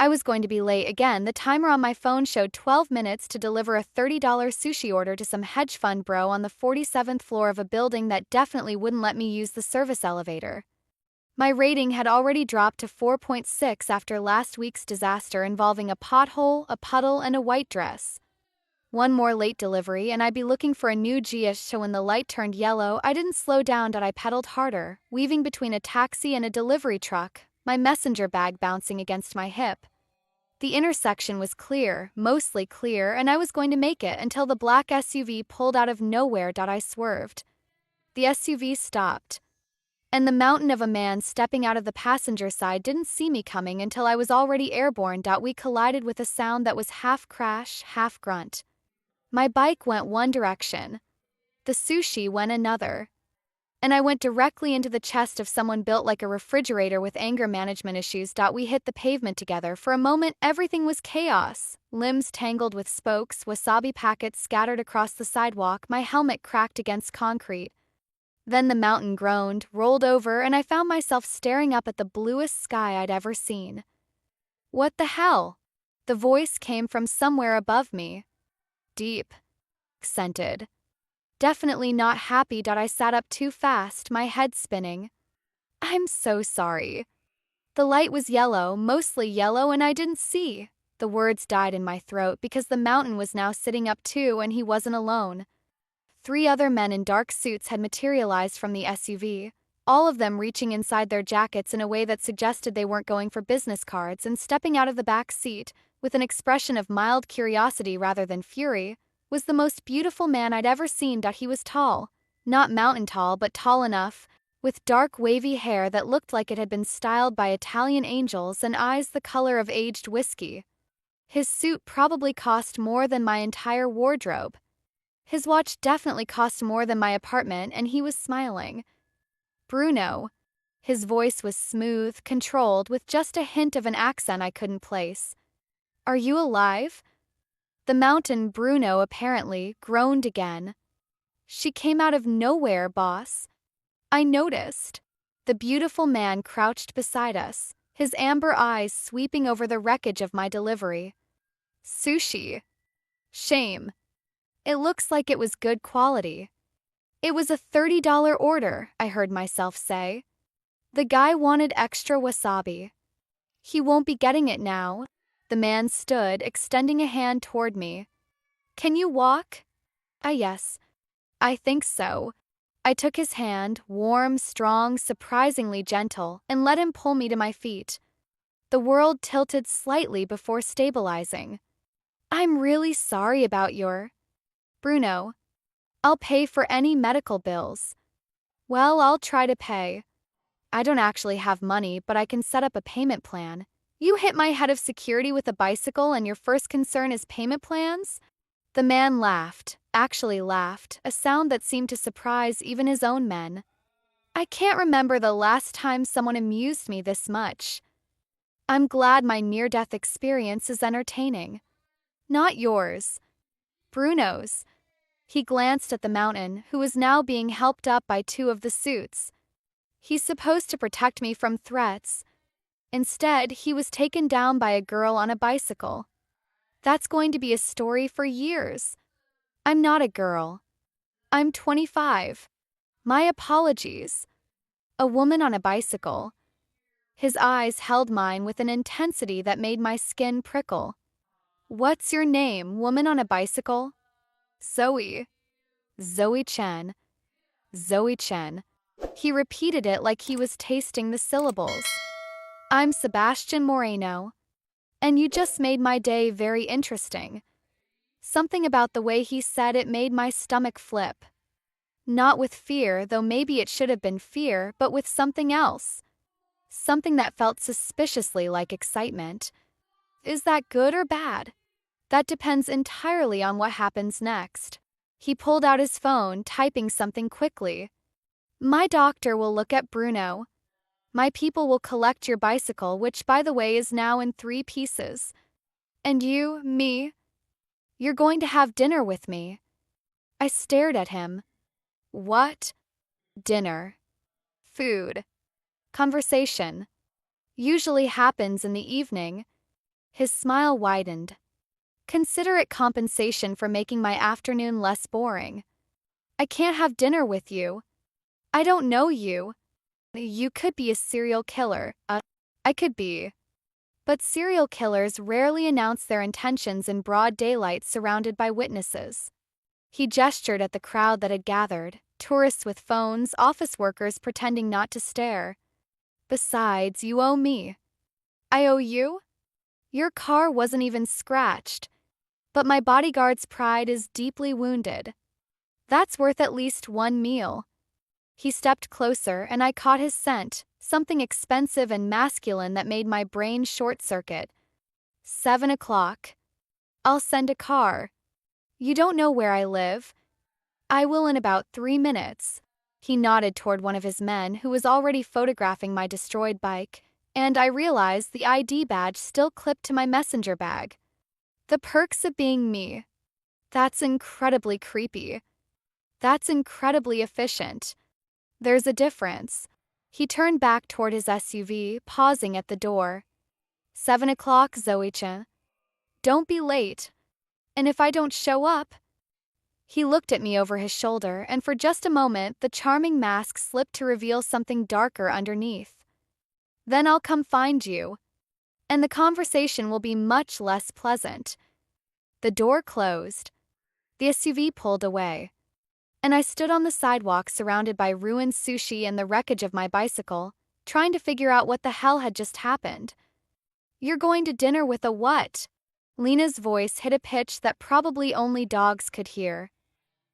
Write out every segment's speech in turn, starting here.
I was going to be late again. The timer on my phone showed 12 minutes to deliver a $30 sushi order to some hedge fund bro on the 47th floor of a building that definitely wouldn't let me use the service elevator. My rating had already dropped to 4.6 after last week's disaster involving a pothole, a puddle, and a white dress. One more late delivery and I'd be looking for a new Gia, so when the light turned yellow, I didn't slow down, but I pedaled harder, weaving between a taxi and a delivery truck, my messenger bag bouncing against my hip. The intersection was clear, mostly clear, and I was going to make it until the black SUV pulled out of nowhere. I swerved. The SUV stopped, and the mountain of a man stepping out of the passenger side didn't see me coming until I was already airborne. We collided with a sound that was half crash, half grunt. My bike went one direction. The sushi went another. And I went directly into the chest of someone built like a refrigerator with anger management issues. We hit the pavement together. For a moment, everything was chaos. Limbs tangled with spokes, wasabi packets scattered across the sidewalk, my helmet cracked against concrete. Then the mountain groaned, rolled over, and I found myself staring up at the bluest sky I'd ever seen. What the hell? The voice came from somewhere above me. Deep. Accented. Definitely not happy. I sat up too fast, my head spinning. I'm so sorry. The light was yellow, mostly yellow, and I didn't see. The words died in my throat because the mountain was now sitting up too, and he wasn't alone. 3 other men in dark suits had materialized from the SUV, all of them reaching inside their jackets in a way that suggested they weren't going for business cards, and stepping out of the back seat, with an expression of mild curiosity rather than fury, was the most beautiful man I'd ever seen. He was tall, not mountain tall, but tall enough, with dark wavy hair that looked like it had been styled by Italian angels and eyes the color of aged whiskey. His suit probably cost more than my entire wardrobe. His watch definitely cost more than my apartment, and he was smiling. Bruno. His voice was smooth, controlled, with just a hint of an accent I couldn't place. Are you alive? The mountain, Bruno apparently, groaned again. She came out of nowhere, boss. I noticed. The beautiful man crouched beside us, his amber eyes sweeping over the wreckage of my delivery. Sushi. Shame. It looks like it was good quality. It was a $30 order, I heard myself say. The guy wanted extra wasabi. He won't be getting it now. The man stood, extending a hand toward me. Can you walk? Yes. I think so. I took his hand, warm, strong, surprisingly gentle, and let him pull me to my feet. The world tilted slightly before stabilizing. I'm really sorry about your... Bruno. I'll pay for any medical bills. Well, I'll try to pay. I don't actually have money, but I can set up a payment plan. You hit my head of security with a bicycle and your first concern is payment plans? The man laughed, actually laughed, a sound that seemed to surprise even his own men. I can't remember the last time someone amused me this much. I'm glad my near-death experience is entertaining. Not yours. Bruno's. He glanced at the mountain, who was now being helped up by 2 of the suits. He's supposed to protect me from threats. Instead, he was taken down by a girl on a bicycle. That's going to be a story for years. I'm not a girl. I'm 25. My apologies. A woman on a bicycle. His eyes held mine with an intensity that made my skin prickle. What's your name, woman on a bicycle? Zoe. Zoe Chen. Zoe Chen. He repeated it like he was tasting the syllables. I'm Sebastian Moreno. And you just made my day very interesting. Something about the way he said it made my stomach flip. Not with fear, though maybe it should have been fear, but with something else. Something that felt suspiciously like excitement. Is that good or bad? That depends entirely on what happens next. He pulled out his phone, typing something quickly. My doctor will look at Bruno. My people will collect your bicycle, which, by the way, is now in 3 pieces. And you, me, you're going to have dinner with me. I stared at him. What? Dinner. Food. Conversation. Usually happens in the evening. His smile widened. Consider it compensation for making my afternoon less boring. I can't have dinner with you. I don't know you. You could be a serial killer. I could be. But serial killers rarely announce their intentions in broad daylight surrounded by witnesses. He gestured at the crowd that had gathered, tourists with phones, office workers pretending not to stare. Besides, you owe me. I owe you? Your car wasn't even scratched. But my bodyguard's pride is deeply wounded. That's worth at least one meal. He stepped closer and I caught his scent, something expensive and masculine that made my brain short-circuit. 7 o'clock. I'll send a car. You don't know where I live. I will in about 3 minutes. He nodded toward one of his men who was already photographing my destroyed bike, and I realized the ID badge still clipped to my messenger bag. The perks of being me. That's incredibly creepy. That's incredibly efficient. There's a difference. He turned back toward his SUV, pausing at the door. 7 o'clock, Zoe-chan. Don't be late. And if I don't show up... He looked at me over his shoulder, and for just a moment, the charming mask slipped to reveal something darker underneath. Then I'll come find you. And the conversation will be much less pleasant. The door closed. The SUV pulled away. And I stood on the sidewalk surrounded by ruined sushi and the wreckage of my bicycle, trying to figure out what the hell had just happened. You're going to dinner with a what? Lena's voice hit a pitch that probably only dogs could hear.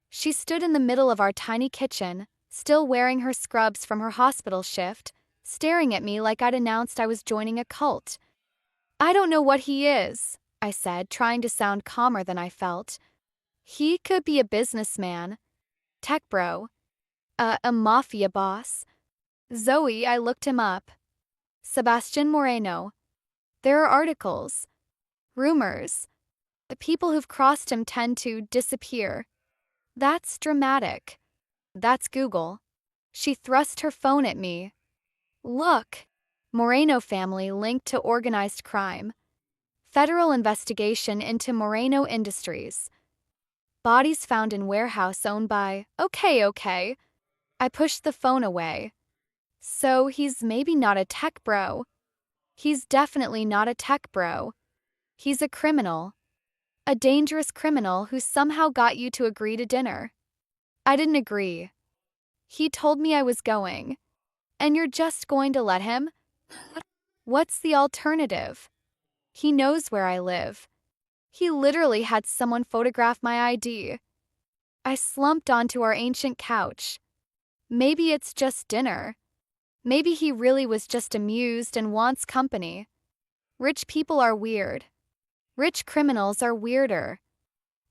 She stood in the middle of our tiny kitchen, still wearing her scrubs from her hospital shift, staring at me like I'd announced I was joining a cult. I don't know what he is, I said, trying to sound calmer than I felt. He could be a businessman. Tech bro. A mafia boss. Zoe, I looked him up. Sebastian Moreno. There are articles. Rumors. The people who've crossed him tend to disappear. That's dramatic. That's Google. She thrust her phone at me. Look. Moreno family linked to organized crime. Federal investigation into Moreno Industries. Bodies found in warehouse owned by... Okay. I pushed the phone away. So he's maybe not a tech bro. He's definitely not a tech bro. He's a criminal. A dangerous criminal who somehow got you to agree to dinner. I didn't agree. He told me I was going. And you're just going to let him? What's the alternative? He knows where I live. He literally had someone photograph my ID. I slumped onto our ancient couch. Maybe it's just dinner. Maybe he really was just amused and wants company. Rich people are weird. Rich criminals are weirder.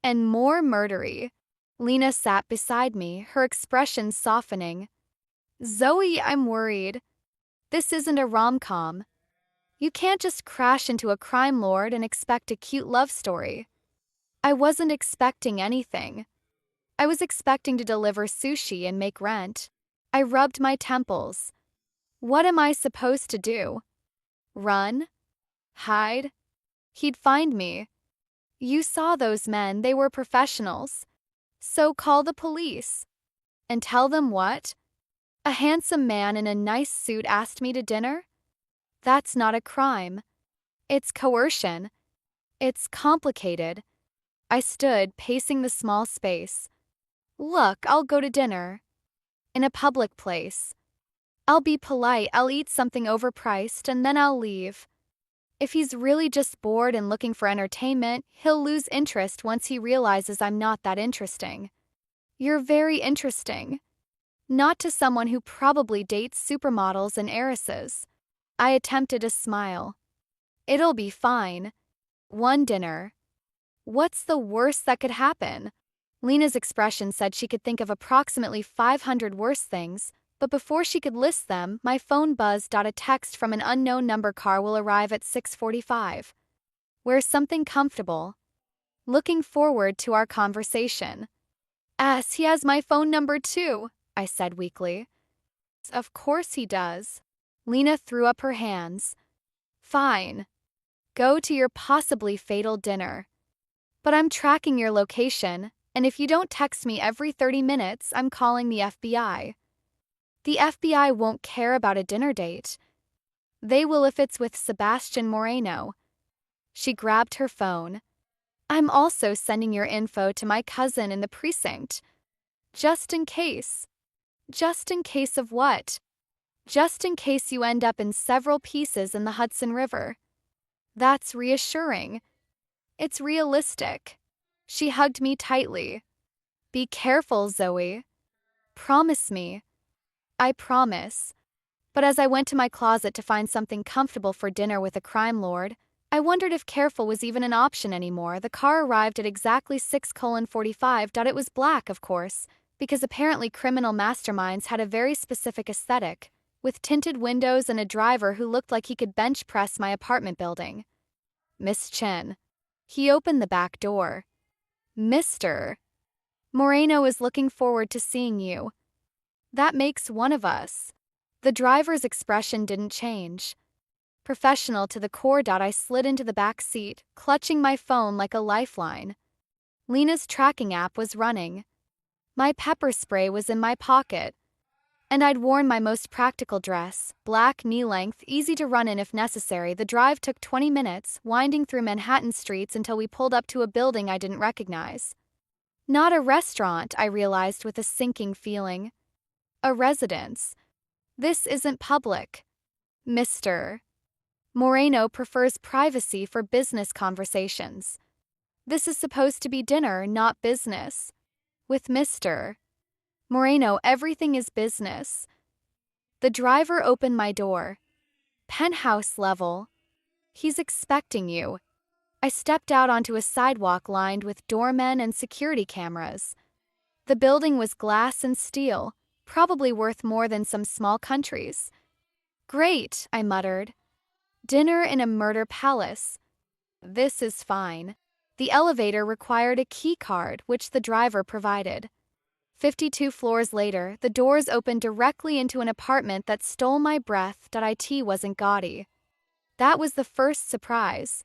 And more murdery. Lena sat beside me, her expression softening. Zoe, I'm worried. This isn't a rom-com. You can't just crash into a crime lord and expect a cute love story. I wasn't expecting anything. I was expecting to deliver sushi and make rent. I rubbed my temples. What am I supposed to do? Run? Hide? He'd find me. You saw those men, they were professionals. So call the police. And tell them what? A handsome man in a nice suit asked me to dinner? That's not a crime. It's coercion. It's complicated. I stood, pacing the small space. Look, I'll go to dinner. In a public place. I'll be polite, I'll eat something overpriced, and then I'll leave. If he's really just bored and looking for entertainment, he'll lose interest once he realizes I'm not that interesting. You're very interesting. Not to someone who probably dates supermodels and heiresses. I attempted a smile. It'll be fine. One dinner. What's the worst that could happen? Lena's expression said she could think of approximately 500 worse things, but before she could list them, my phone buzzed. A text from an unknown number. Car will arrive at 6:45. Wear something comfortable. Looking forward to our conversation. He has my phone number too, I said weakly. Of course he does. Lena threw up her hands. Fine. Go to your possibly fatal dinner. But I'm tracking your location, and if you don't text me every 30 minutes, I'm calling the FBI. The FBI won't care about a dinner date. They will if it's with Sebastian Moreno. She grabbed her phone. I'm also sending your info to my cousin in the precinct. Just in case. Just in case of what? Just in case you end up in several pieces in the Hudson River. That's reassuring. It's realistic. She hugged me tightly. Be careful, Zoe. Promise me. I promise. But as I went to my closet to find something comfortable for dinner with a crime lord, I wondered if careful was even an option anymore. The car arrived at exactly 6:45. It was black, of course, because apparently criminal masterminds had a very specific aesthetic, with tinted windows and a driver who looked like he could bench press my apartment building. Miss Chen. He opened the back door. Mr. Moreno is looking forward to seeing you. That makes one of us. The driver's expression didn't change. Professional to the core. I slid into the back seat, clutching my phone like a lifeline. Lena's tracking app was running. My pepper spray was in my pocket. And I'd worn my most practical dress, black, knee-length, easy to run in if necessary. The drive took 20 minutes, winding through Manhattan streets until we pulled up to a building I didn't recognize. Not a restaurant, I realized with a sinking feeling. A residence. This isn't public. Mr. Moreno prefers privacy for business conversations. This is supposed to be dinner, not business. With Mr. Moreno, everything is business. The driver opened my door. Penthouse level. He's expecting you. I stepped out onto a sidewalk lined with doormen and security cameras. The building was glass and steel, probably worth more than some small countries. Great, I muttered. Dinner in a murder palace. This is fine. The elevator required a key card, which the driver provided. 52 floors later, the doors opened directly into an apartment that stole my breath. It wasn't gaudy. That was the first surprise.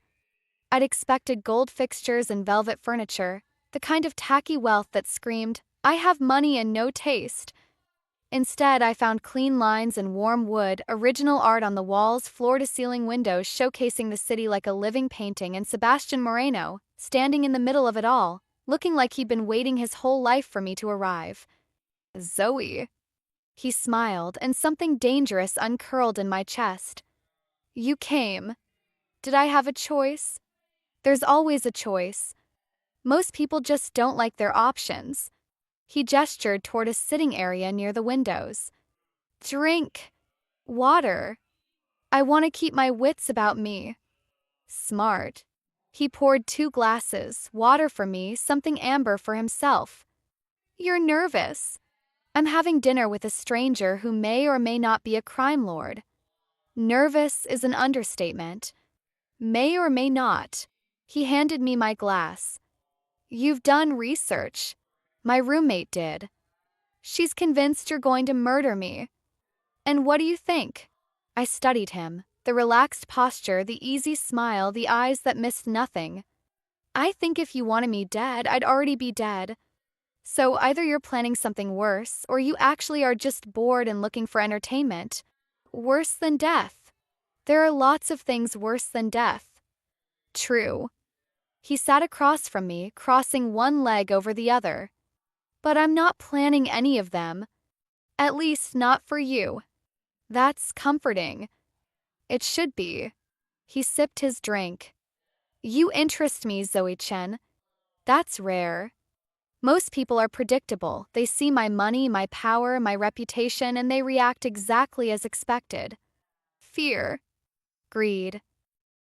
I'd expected gold fixtures and velvet furniture, the kind of tacky wealth that screamed, I have money and no taste. Instead, I found clean lines and warm wood, original art on the walls, floor-to-ceiling windows showcasing the city like a living painting, and Sebastian Moreno, standing in the middle of it all, looking like he'd been waiting his whole life for me to arrive. Zoe. He smiled, and something dangerous uncurled in my chest. You came. Did I have a choice? There's always a choice. Most people just don't like their options. He gestured toward a sitting area near the windows. Drink. Water. I want to keep my wits about me. Smart. He poured 2 glasses, water for me, something amber for himself. You're nervous. I'm having dinner with a stranger who may or may not be a crime lord. Nervous is an understatement. May or may not. He handed me my glass. You've done research. My roommate did. She's convinced you're going to murder me. And what do you think? I studied him, the relaxed posture, the easy smile, the eyes that missed nothing. I think if you wanted me dead, I'd already be dead. So either you're planning something worse, or you actually are just bored and looking for entertainment. Worse than death. There are lots of things worse than death. True. He sat across from me, crossing one leg over the other. But I'm not planning any of them. At least not for you. That's comforting. It should be. He sipped his drink. You interest me, Zoe Chen. That's rare. Most people are predictable. They see my money, my power, my reputation, and they react exactly as expected. Fear. Greed.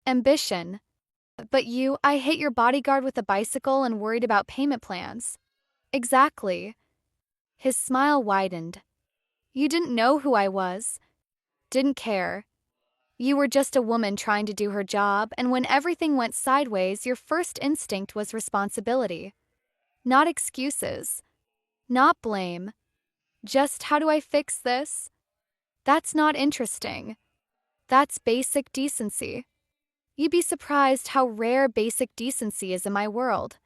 Ambition. But you, I hate your bodyguard with a bicycle and worried about payment plans. Exactly. His smile widened. You didn't know who I was. Didn't care. You were just a woman trying to do her job, and when everything went sideways, your first instinct was responsibility. Not excuses. Not blame. Just how do I fix this? That's not interesting. That's basic decency. You'd be surprised how rare basic decency is in my world.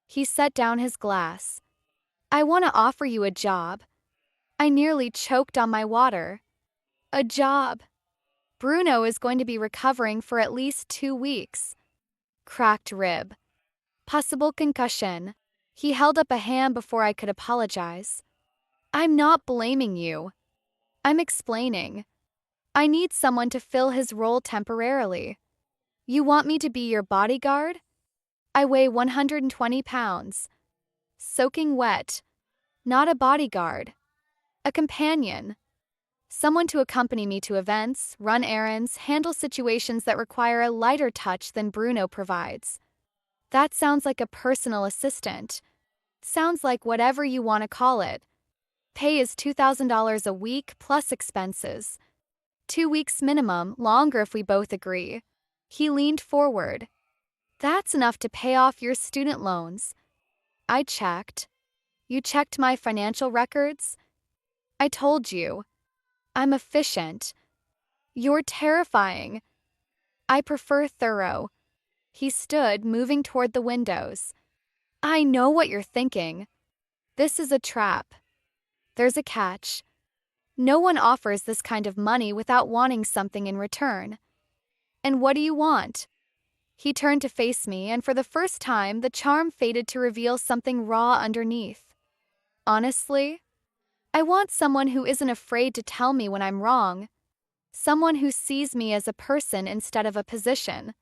He set down his glass. I want to offer you a job. I nearly choked on my water. A job. Bruno is going to be recovering for at least 2 weeks. Cracked rib. Possible concussion. He held up a hand before I could apologize. I'm not blaming you. I'm explaining. I need someone to fill his role temporarily. You want me to be your bodyguard? I weigh 120 pounds. Soaking wet. Not a bodyguard. A companion. Someone to accompany me to events, run errands, handle situations that require a lighter touch than Bruno provides. That sounds like a personal assistant. Sounds like whatever you want to call it. Pay is $2,000 a week plus expenses. 2 weeks minimum, longer if we both agree. He leaned forward. That's enough to pay off your student loans. I checked. You checked my financial records? I told you. I'm efficient. You're terrifying. I prefer thorough. He stood, moving toward the windows. I know what you're thinking. This is a trap. There's a catch. No one offers this kind of money without wanting something in return. And what do you want? He turned to face me, and for the first time, the charm faded to reveal something raw underneath. Honestly, I want someone who isn't afraid to tell me when I'm wrong. Someone who sees me as a person instead of a position.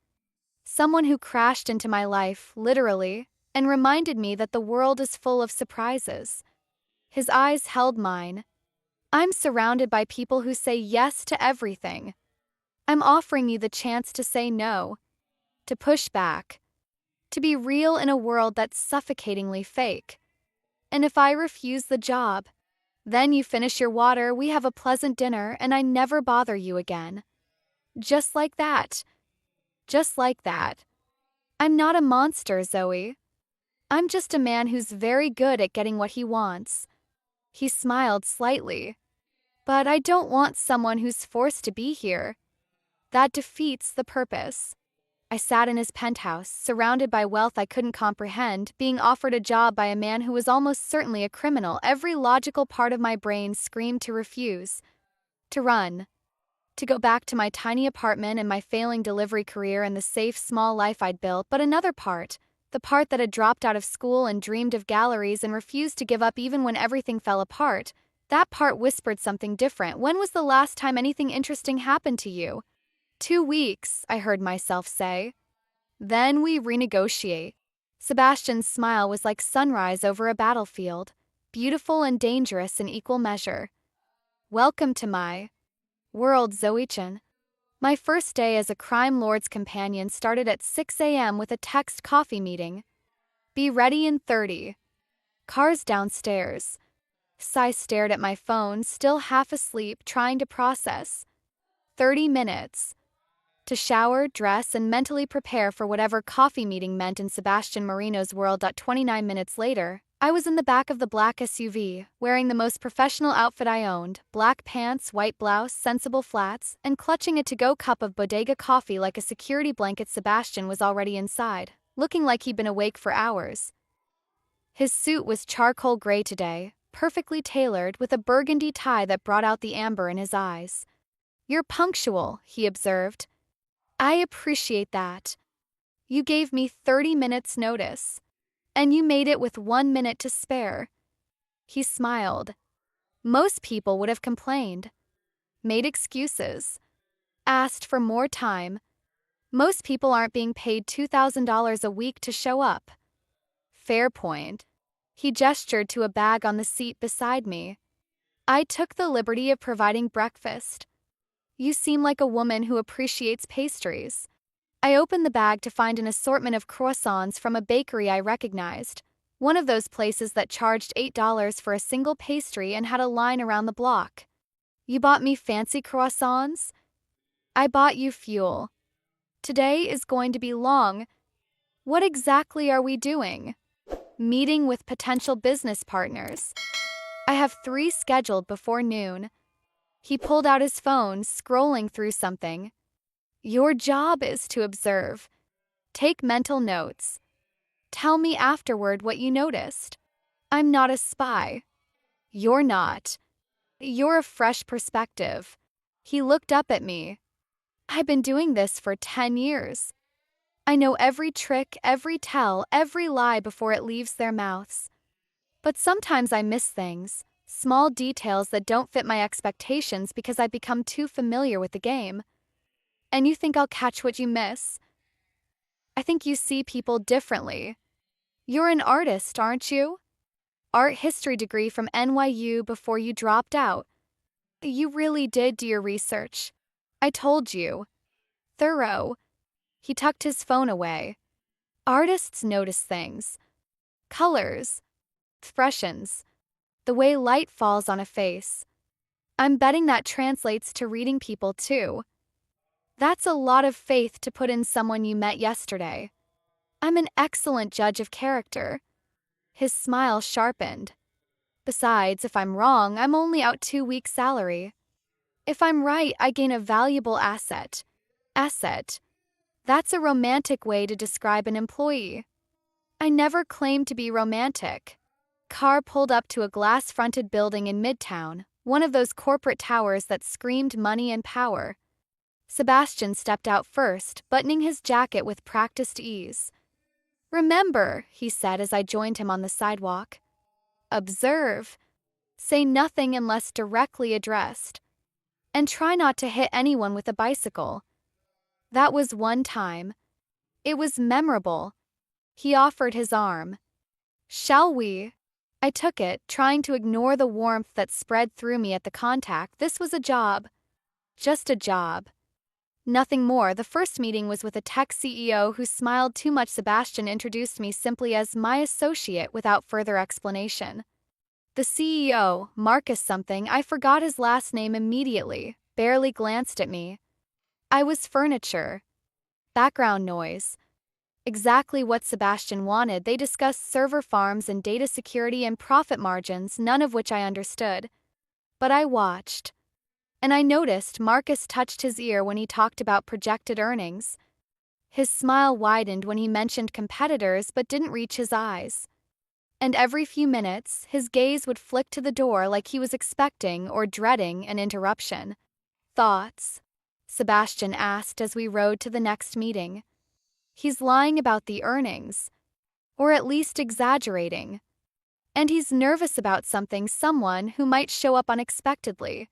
Someone who crashed into my life, literally, and reminded me that the world is full of surprises. His eyes held mine. I'm surrounded by people who say yes to everything. I'm offering you the chance to say no, to push back, to be real in a world that's suffocatingly fake. And if I refuse the job, then you finish your water, we have a pleasant dinner, and I never bother you again. Just like that. Just like that. I'm not a monster, Zoe. I'm just a man who's very good at getting what he wants. He smiled slightly. But I don't want someone who's forced to be here. That defeats the purpose. I sat in his penthouse, surrounded by wealth I couldn't comprehend, being offered a job by a man who was almost certainly a criminal. Every logical part of my brain screamed to refuse, to run, to go back to my tiny apartment and my failing delivery career and the safe, small life I'd built. But another part, the part that had dropped out of school and dreamed of galleries and refused to give up even when everything fell apart, that part whispered something different. When was the last time anything interesting happened to you? 2 weeks, I heard myself say. Then we renegotiate. Sebastian's smile was like sunrise over a battlefield, beautiful and dangerous in equal measure. Welcome to my world, Zoe-chan. My first day as a crime lord's companion started at 6 a.m. with a text coffee meeting. Be ready in 30. Cars downstairs. Sai stared at my phone, still half asleep, trying to process. 30 minutes. To shower, dress, and mentally prepare for whatever coffee meeting meant in Sebastian Marino's world. 29 minutes later, I was in the back of the black SUV, wearing the most professional outfit I owned, black pants, white blouse, sensible flats, and clutching a to-go cup of bodega coffee like a security blanket. Sebastian was already inside, looking like he'd been awake for hours. His suit was charcoal gray today, perfectly tailored, with a burgundy tie that brought out the amber in his eyes. You're punctual, he observed. I appreciate that. You gave me 30 minutes notice, and you made it with 1 minute to spare. He smiled. Most people would have complained, made excuses, asked for more time. Most people aren't being paid $2,000 a week to show up. Fair point. He gestured to a bag on the seat beside me. I took the liberty of providing breakfast. You seem like a woman who appreciates pastries. I opened the bag to find an assortment of croissants from a bakery I recognized, one of those places that charged $8 for a single pastry and had a line around the block. You bought me fancy croissants? I bought you fuel. Today is going to be long. What exactly are we doing? Meeting with potential business partners. I have 3 scheduled before noon. He pulled out his phone, scrolling through something. Your job is to observe. Take mental notes. Tell me afterward what you noticed. I'm not a spy. You're not. You're a fresh perspective. He looked up at me. I've been doing this for 10 years. I know every trick, every tell, every lie before it leaves their mouths. But sometimes I miss things, small details that don't fit my expectations because I've become too familiar with the game. And you think I'll catch what you miss? I think you see people differently. You're an artist, aren't you? Art history degree from NYU before you dropped out. You really did do your research. I told you. Thorough. He tucked his phone away. Artists notice things. Colors. Expressions. The way light falls on a face. I'm betting that translates to reading people too. That's a lot of faith to put in someone you met yesterday. I'm an excellent judge of character. His smile sharpened. Besides, if I'm wrong, I'm only out 2 weeks' salary. If I'm right, I gain a valuable asset. Asset. That's a romantic way to describe an employee. I never claimed to be romantic. Car pulled up to a glass-fronted building in Midtown, one of those corporate towers that screamed money and power. Sebastian stepped out first, buttoning his jacket with practiced ease. Remember, he said as I joined him on the sidewalk. Observe. Say nothing unless directly addressed. And try not to hit anyone with a bicycle. That was one time. It was memorable. He offered his arm. Shall we? I took it, trying to ignore the warmth that spread through me at the contact. This was a job. Just a job. Nothing more. The first meeting was with a tech CEO who smiled too much. Sebastian introduced me simply as my associate without further explanation. The CEO, Marcus something, I forgot his last name immediately, barely glanced at me. I was furniture. Background noise. Exactly what Sebastian wanted. They discussed server farms and data security and profit margins, none of which I understood. But I watched. And I noticed Marcus touched his ear when he talked about projected earnings. His smile widened when he mentioned competitors but didn't reach his eyes. And every few minutes, his gaze would flick to the door like he was expecting or dreading an interruption. Thoughts? Sebastian asked as we rode to the next meeting. He's lying about the earnings. Or at least exaggerating. And he's nervous about someone who might show up unexpectedly.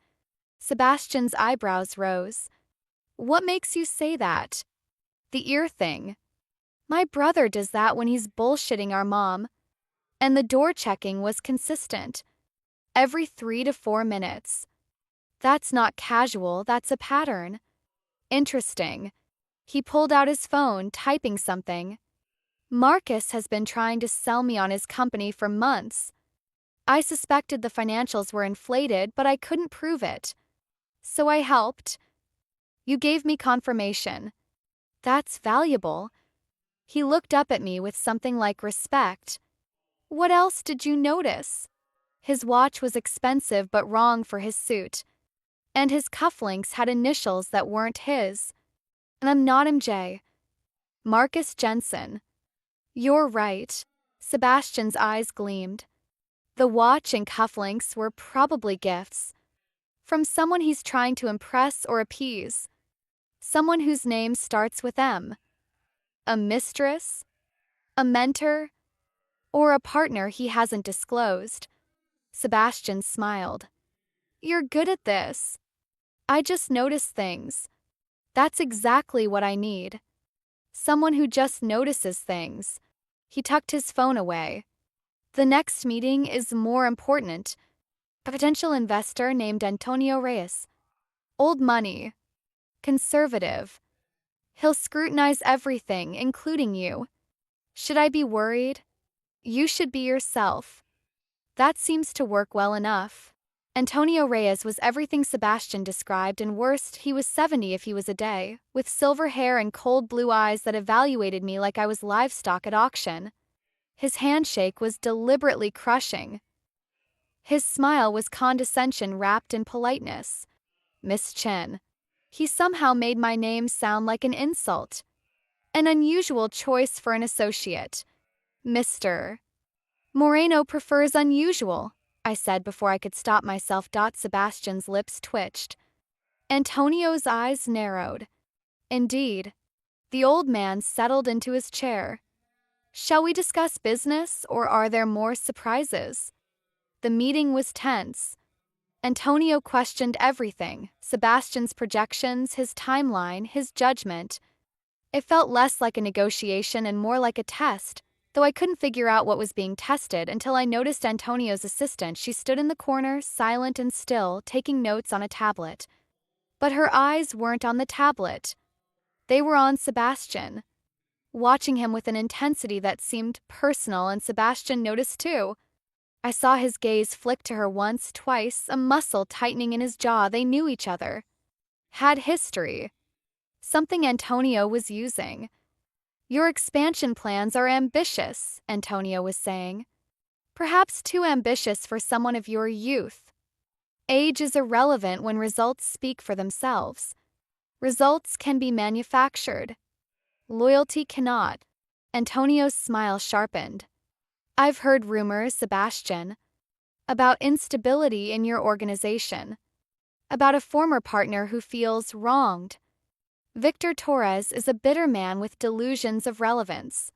Sebastian's eyebrows rose. What makes you say that? The ear thing. My brother does that when he's bullshitting our mom. And the door checking was consistent. Every 3 to 4 minutes. That's not casual, that's a pattern. Interesting. He pulled out his phone, typing something. Marcus has been trying to sell me on his company for months. I suspected the financials were inflated, but I couldn't prove it. So I helped. You gave me confirmation. That's valuable. He looked up at me with something like respect. What else did you notice? His watch was expensive but wrong for his suit. And his cufflinks had initials that weren't his. And I'm not MJ. Marcus Jensen. You're right. Sebastian's eyes gleamed. The watch and cufflinks were probably gifts. From someone he's trying to impress or appease. Someone whose name starts with M. A mistress? A mentor? Or a partner he hasn't disclosed? Sebastian smiled. You're good at this. I just notice things. That's exactly what I need. Someone who just notices things. He tucked his phone away. The next meeting is more important. A potential investor named Antonio Reyes. Old money. Conservative. He'll scrutinize everything, including you. Should I be worried? You should be yourself. That seems to work well enough. Antonio Reyes was everything Sebastian described, and worst, he was 70 if he was a day, with silver hair and cold blue eyes that evaluated me like I was livestock at auction. His handshake was deliberately crushing. His smile was condescension wrapped in politeness. Miss Chen. He somehow made my name sound like an insult. An unusual choice for an associate. Mr. Moreno prefers unusual, I said before I could stop myself. Sebastian's lips twitched. Antonio's eyes narrowed. Indeed. The old man settled into his chair. Shall we discuss business, or are there more surprises? The meeting was tense. Antonio questioned everything, Sebastian's projections, his timeline, his judgment. It felt less like a negotiation and more like a test, though I couldn't figure out what was being tested until I noticed Antonio's assistant. She stood in the corner, silent and still, taking notes on a tablet. But her eyes weren't on the tablet. They were on Sebastian, watching him with an intensity that seemed personal, and Sebastian noticed too. I saw his gaze flick to her once, twice, a muscle tightening in his jaw. They knew each other. Had history. Something Antonio was using. Your expansion plans are ambitious, Antonio was saying. Perhaps too ambitious for someone of your youth. Age is irrelevant when results speak for themselves. Results can be manufactured. Loyalty cannot. Antonio's smile sharpened. I've heard rumors, Sebastian, about instability in your organization, about a former partner who feels wronged. Victor Torres is a bitter man with delusions of relevance.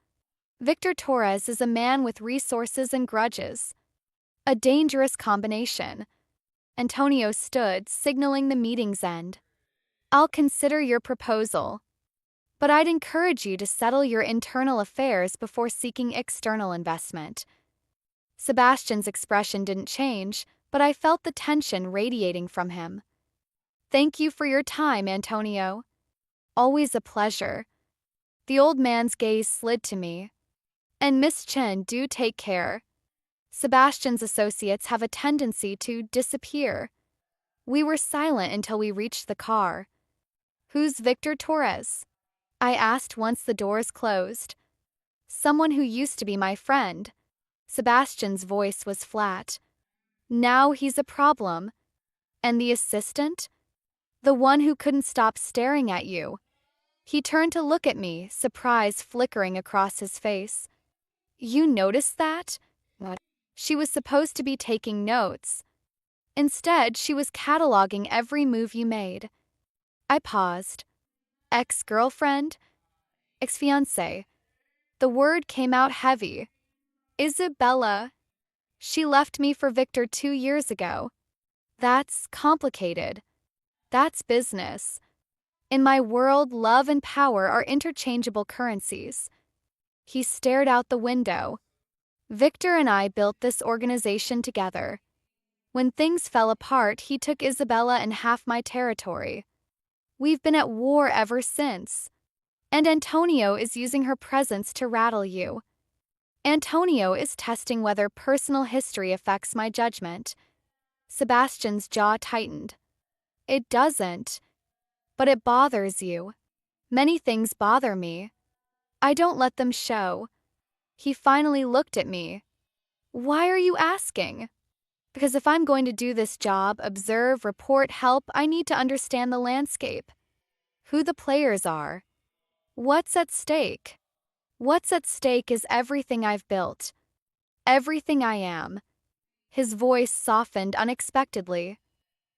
Victor Torres is a man with resources and grudges. A dangerous combination. Antonio stood, signaling the meeting's end. I'll consider your proposal, but I'd encourage you to settle your internal affairs before seeking external investment. Sebastian's expression didn't change, but I felt the tension radiating from him. Thank you for your time, Antonio. Always a pleasure. The old man's gaze slid to me. And Miss Chen, do take care. Sebastian's associates have a tendency to disappear. We were silent until we reached the car. Who's Victor Torres? I asked once the doors closed. Someone who used to be my friend. Sebastian's voice was flat. Now he's a problem. And the assistant? The one who couldn't stop staring at you. He turned to look at me, surprise flickering across his face. You noticed that? What? She was supposed to be taking notes. Instead, she was cataloging every move you made. I paused. Ex-girlfriend? Ex-fiancé. The word came out heavy. Isabella. She left me for Victor 2 years ago. That's complicated. That's business. In my world, love and power are interchangeable currencies. He stared out the window. Victor and I built this organization together. When things fell apart, he took Isabella and half my territory. We've been at war ever since. And Antonio is using her presence to rattle you. Antonio is testing whether personal history affects my judgment. Sebastian's jaw tightened. It doesn't. But it bothers you. Many things bother me. I don't let them show. He finally looked at me. Why are you asking? Because if I'm going to do this job, observe, report, help, I need to understand the landscape. Who the players are. What's at stake? What's at stake is everything I've built. Everything I am. His voice softened unexpectedly.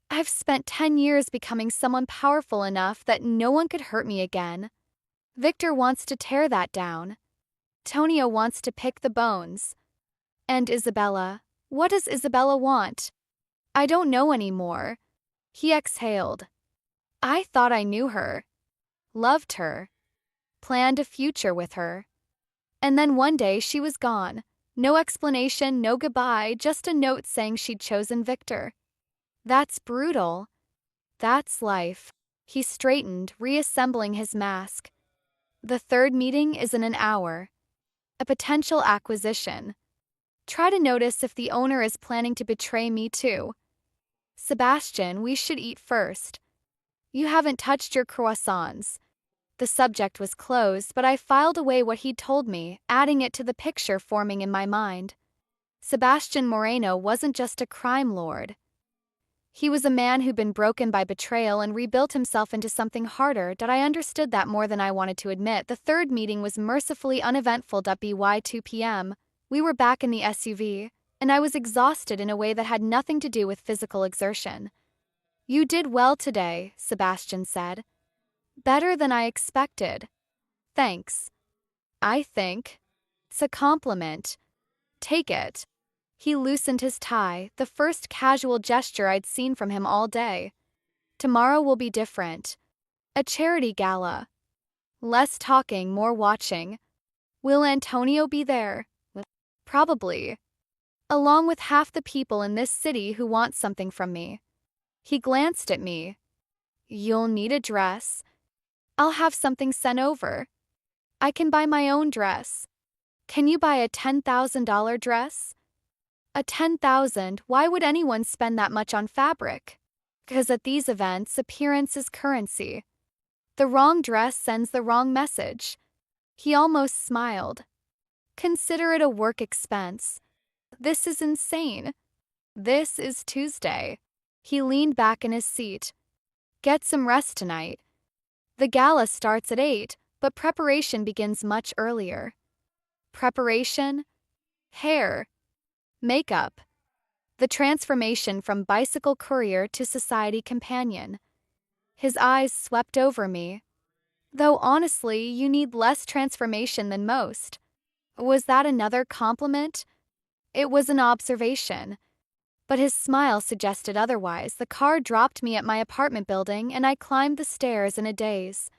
I've spent 10 years becoming someone powerful enough that no one could hurt me again. Victor wants to tear that down. Antonio wants to pick the bones. And Isabella, what does Isabella want? I don't know anymore. He exhaled. I thought I knew her. Loved her. Planned a future with her. And then one day she was gone. No explanation, no goodbye, just a note saying she'd chosen Victor. That's brutal. That's life. He straightened, reassembling his mask. The third meeting is in an hour. A potential acquisition. Try to notice if the owner is planning to betray me too. Sebastian, we should eat first. You haven't touched your croissants. The subject was closed, but I filed away what he'd told me, adding it to the picture forming in my mind. Sebastian Moreno wasn't just a crime lord. He was a man who'd been broken by betrayal and rebuilt himself into something harder. That I understood that more than I wanted to admit. The third meeting was mercifully uneventful. By 2 p.m., we were back in the SUV, and I was exhausted in a way that had nothing to do with physical exertion. "You did well today," Sebastian said. "Better than I expected." "Thanks. I think it's a compliment. Take it." He loosened his tie, the first casual gesture I'd seen from him all day. "Tomorrow will be different. A charity gala. Less talking, more watching. Will Antonio be there?" "Probably. Along with half the people in this city who want something from me." He glanced at me. "You'll need a dress. I'll have something sent over. I can buy my own dress. Can you buy a $10,000 dress?" "A 10,000? Why would anyone spend that much on fabric?" "Because at these events, appearance is currency. The wrong dress sends the wrong message." He almost smiled. "Consider it a work expense." "This is insane." "This is Tuesday." He leaned back in his seat. "Get some rest tonight. The gala starts at 8, but preparation begins much earlier." Preparation? Hair. Makeup. The transformation from bicycle courier to society companion. His eyes swept over me. "Though honestly, you need less transformation than most." Was that another compliment? It was an observation. But his smile suggested otherwise. The car dropped me at my apartment building, and I climbed the stairs in a daze.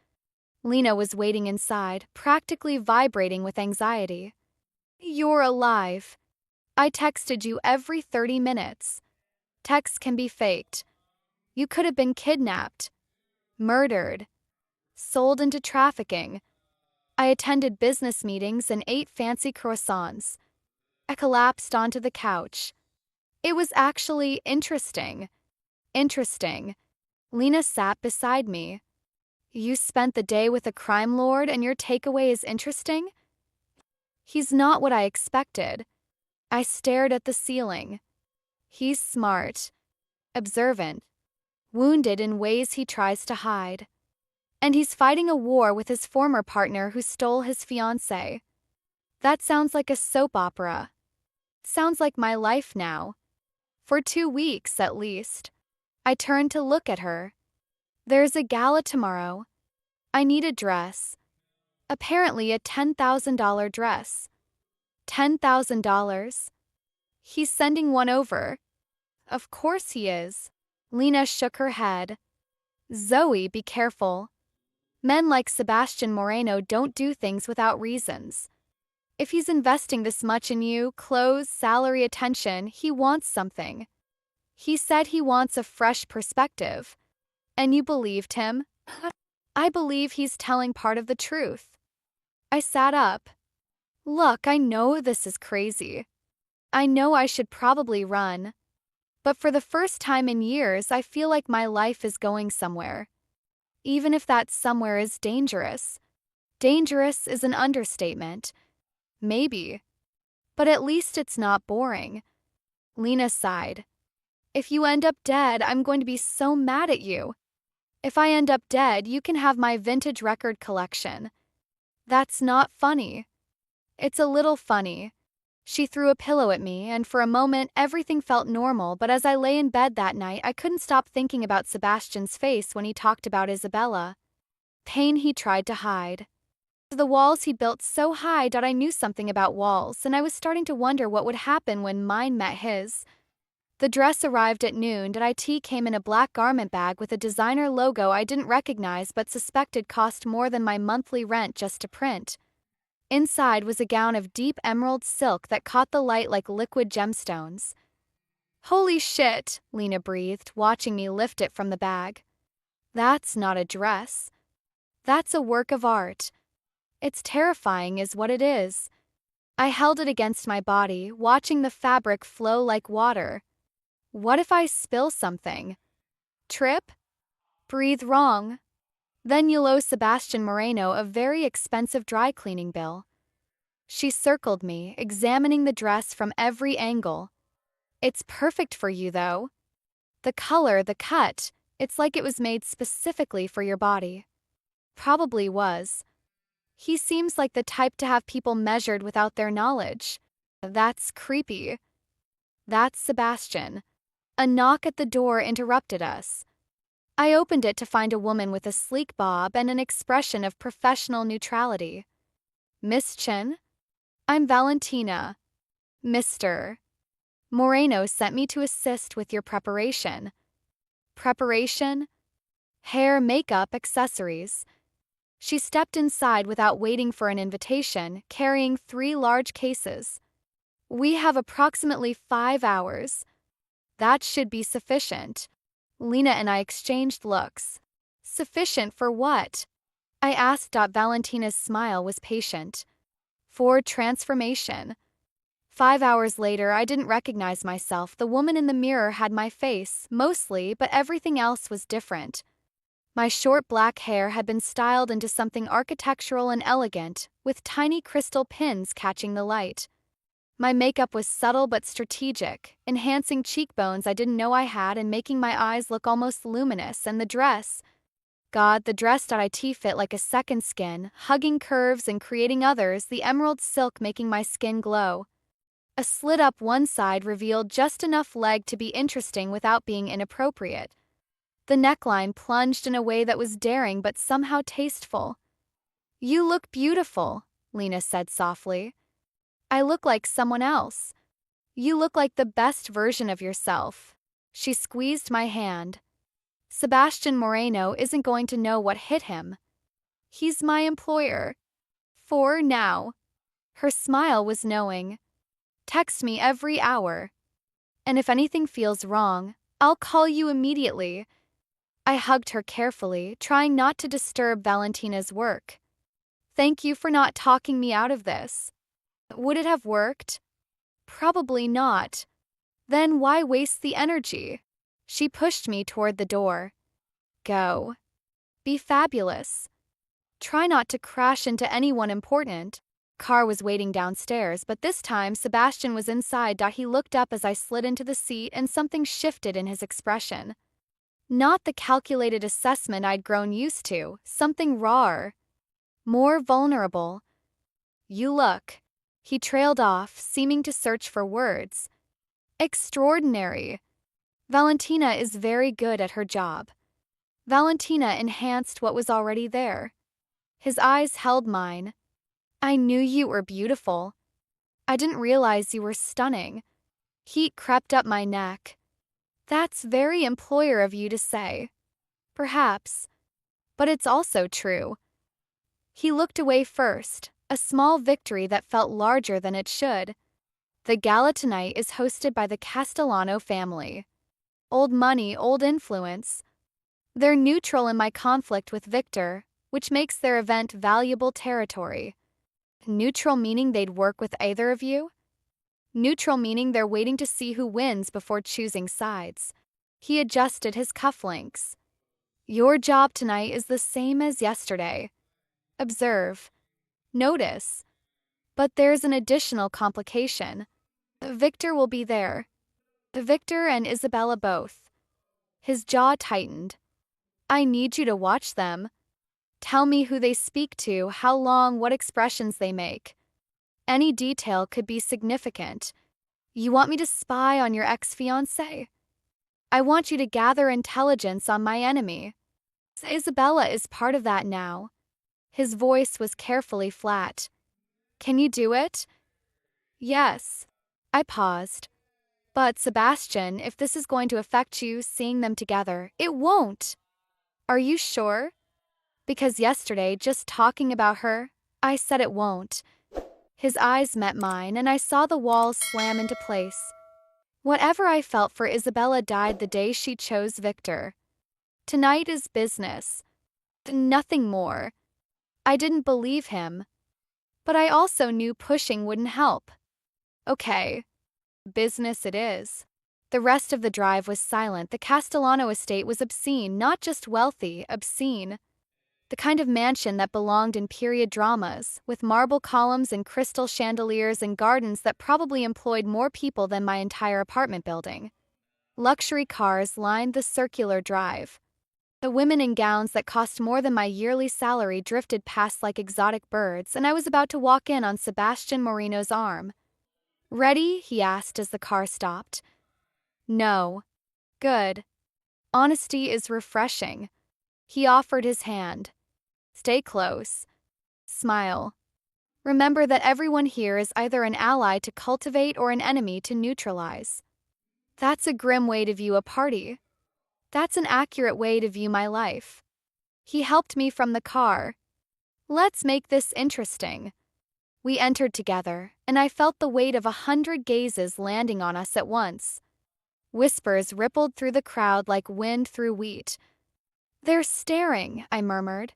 Lena was waiting inside, practically vibrating with anxiety. "You're alive. I texted you every 30 minutes. Texts can be faked. You could have been kidnapped, murdered, sold into trafficking." I attended business meetings and ate fancy croissants. I collapsed onto the couch. "It was actually interesting." "Interesting." Lena sat beside me. "You spent the day with a crime lord and your takeaway is interesting?" "He's not what I expected." I stared at the ceiling. "He's smart, observant, wounded in ways he tries to hide. And he's fighting a war with his former partner who stole his fiancée." That sounds like a soap opera. Sounds like my life now. For 2 weeks, at least. I turned to look at her. "There's a gala tomorrow. I need a dress. Apparently a $10,000 dress." $10,000? He's sending one over. Of course he is. Lena shook her head. "Zoe, be careful. Men like Sebastian Moreno don't do things without reasons. If he's investing this much in you, clothes, salary, attention, he wants something. He said he wants a fresh perspective. And you believed him?" "I believe he's telling part of the truth." I sat up. "Look, I know this is crazy. I know I should probably run. But for the first time in years, I feel like my life is going somewhere. Even if that somewhere is dangerous." Dangerous is an understatement. Maybe. But at least it's not boring. Lena sighed. "If you end up dead, I'm going to be so mad at you. If I end up dead, you can have my vintage record collection." That's not funny. It's a little funny. She threw a pillow at me, and for a moment everything felt normal, but as I lay in bed that night, I couldn't stop thinking about Sebastian's face when he talked about Isabella. Pain he tried to hide. The walls he built so high that I knew something about walls, and I was starting to wonder what would happen when mine met his. The dress arrived at noon. It came in a black garment bag with a designer logo I didn't recognize but suspected cost more than my monthly rent just to print. Inside was a gown of deep emerald silk that caught the light like liquid gemstones. "Holy shit," Lena breathed, watching me lift it from the bag. "That's not a dress. That's a work of art. It's terrifying is what it is." I held it against my body, watching the fabric flow like water. What if I spill something? Trip? Breathe wrong? Then you'll owe Sebastian Moreno a very expensive dry cleaning bill. She circled me, examining the dress from every angle. "It's perfect for you, though." The color, the cut, it's like it was made specifically for your body. Probably was. He seems like the type to have people measured without their knowledge. That's creepy. That's Sebastian. A knock at the door interrupted us. I opened it to find a woman with a sleek bob and an expression of professional neutrality. Miss Chen? I'm Valentina. Mr. Moreno sent me to assist with your preparation. Preparation? Hair, makeup, accessories. She stepped inside without waiting for an invitation, carrying 3 large cases. We have approximately 5 hours. That should be sufficient. Lena and I exchanged looks. Sufficient for what? I asked. Valentina's smile was patient. For transformation. 5 hours later, I didn't recognize myself. The woman in the mirror had my face, mostly, but everything else was different. My short black hair had been styled into something architectural and elegant, with tiny crystal pins catching the light. My makeup was subtle but strategic, enhancing cheekbones I didn't know I had and making my eyes look almost luminous, and the dress. God, the dress.it fit like a second skin, hugging curves and creating others, the emerald silk making my skin glow. A slit up one side revealed just enough leg to be interesting without being inappropriate. The neckline plunged in a way that was daring but somehow tasteful. You look beautiful, Lena said softly. I look like someone else. You look like the best version of yourself. She squeezed my hand. Sebastian Moreno isn't going to know what hit him. He's my employer. For now. Her smile was knowing. Text me every hour. And if anything feels wrong, I'll call you immediately. I hugged her carefully, trying not to disturb Valentina's work. Thank you for not talking me out of this. Would it have worked? Probably not. Then why waste the energy? She pushed me toward the door. Go. Be fabulous. Try not to crash into anyone important. Car was waiting downstairs, but this time Sebastian was inside. He looked up as I slid into the seat and something shifted in his expression. Not the calculated assessment I'd grown used to, something rawer. More vulnerable. You look. He trailed off, seeming to search for words. Extraordinary. Valentina is very good at her job. Valentina enhanced what was already there. His eyes held mine. I knew you were beautiful. I didn't realize you were stunning. Heat crept up my neck. That's very employer of you to say. Perhaps. But it's also true. He looked away first, a small victory that felt larger than it should. The gala tonight is hosted by the Castellano family. Old money, old influence. They're neutral in my conflict with Victor, which makes their event valuable territory. Neutral meaning they'd work with either of you? Neutral meaning they're waiting to see who wins before choosing sides. He adjusted his cufflinks. Your job tonight is the same as yesterday. Observe. Notice. But there's an additional complication. Victor will be there. Victor and Isabella both. His jaw tightened. I need you to watch them. Tell me who they speak to, how long, what expressions they make. Any detail could be significant. You want me to spy on your ex-fiancé? I want you to gather intelligence on my enemy. Isabella is part of that now. His voice was carefully flat. Can you do it? Yes. I paused. But Sebastian, if this is going to affect you seeing them together, it won't. Are you sure? Because yesterday, just talking about her, I said it won't. His eyes met mine, and I saw the walls slam into place. Whatever I felt for Isabella died the day she chose Victor. Tonight is business. Nothing more. I didn't believe him. But I also knew pushing wouldn't help. Okay. Business it is. The rest of the drive was silent. The Castellano estate was obscene, not just wealthy, obscene. The kind of mansion that belonged in period dramas, with marble columns and crystal chandeliers and gardens that probably employed more people than my entire apartment building. Luxury cars lined the circular drive. The women in gowns that cost more than my yearly salary drifted past like exotic birds, and I was about to walk in on Sebastian Moreno's arm. "Ready?" he asked as the car stopped. "No." "Good. Honesty is refreshing." He offered his hand. "Stay close. Smile. Remember that everyone here is either an ally to cultivate or an enemy to neutralize." That's a grim way to view a party. That's an accurate way to view my life. He helped me from the car. "Let's make this interesting." We entered together, and I felt the weight of 100 gazes landing on us at once. Whispers rippled through the crowd like wind through wheat. "They're staring," I murmured.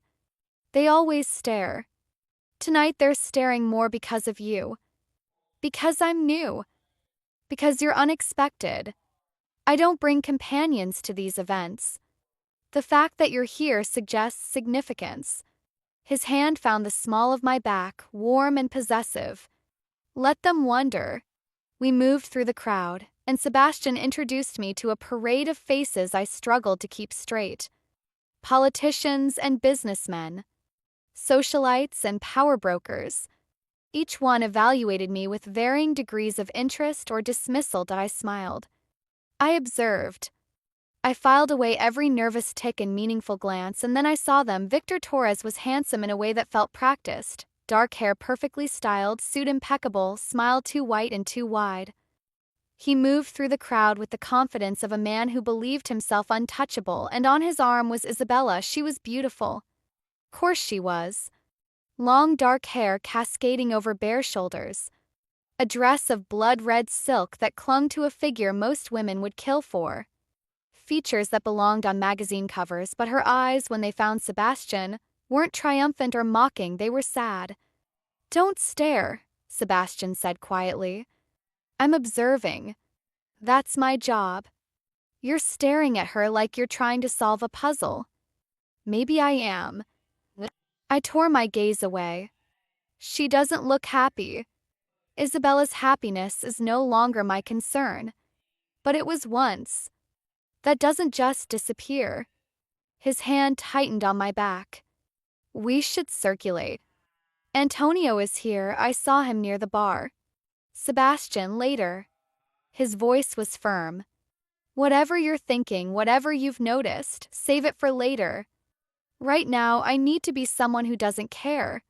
"They always stare. Tonight they're staring more because of you. Because I'm new. Because you're unexpected. I don't bring companions to these events. The fact that you're here suggests significance." His hand found the small of my back, warm and possessive. "Let them wonder." We moved through the crowd, and Sebastian introduced me to a parade of faces I struggled to keep straight. Politicians and businessmen. Socialites and power brokers. Each one evaluated me with varying degrees of interest or dismissal. I smiled. I observed. I filed away every nervous tick and meaningful glance, and then I saw them. Victor Torres was handsome in a way that felt practiced. Dark hair perfectly styled, suit impeccable, smile too white and too wide. He moved through the crowd with the confidence of a man who believed himself untouchable, and on his arm was Isabella. She was beautiful. Of course she was. Long dark hair cascading over bare shoulders. A dress of blood-red silk that clung to a figure most women would kill for. Features that belonged on magazine covers, but her eyes, when they found Sebastian, weren't triumphant or mocking, they were sad. "Don't stare," Sebastian said quietly. "I'm observing. That's my job." "You're staring at her like you're trying to solve a puzzle." "Maybe I am." I tore my gaze away. "She doesn't look happy." Isabella's happiness is no longer my concern. But it was once. That doesn't just disappear. His hand tightened on my back. "We should circulate. Antonio is here. I saw him near the bar." "Sebastian, later." His voice was firm. "Whatever you're thinking, whatever you've noticed, save it for later. Right now, I need to be someone who doesn't care."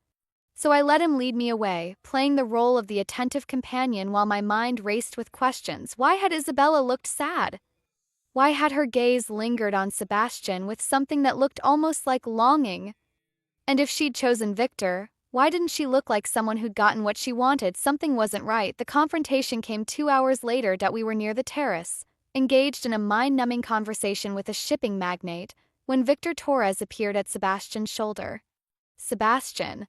So I let him lead me away, playing the role of the attentive companion while my mind raced with questions. Why had Isabella looked sad? Why had her gaze lingered on Sebastian with something that looked almost like longing? And if she'd chosen Victor, why didn't she look like someone who'd gotten what she wanted? Something wasn't right. The confrontation came 2 hours later. We were near the terrace, engaged in a mind-numbing conversation with a shipping magnate, when Victor Torres appeared at Sebastian's shoulder. "Sebastian."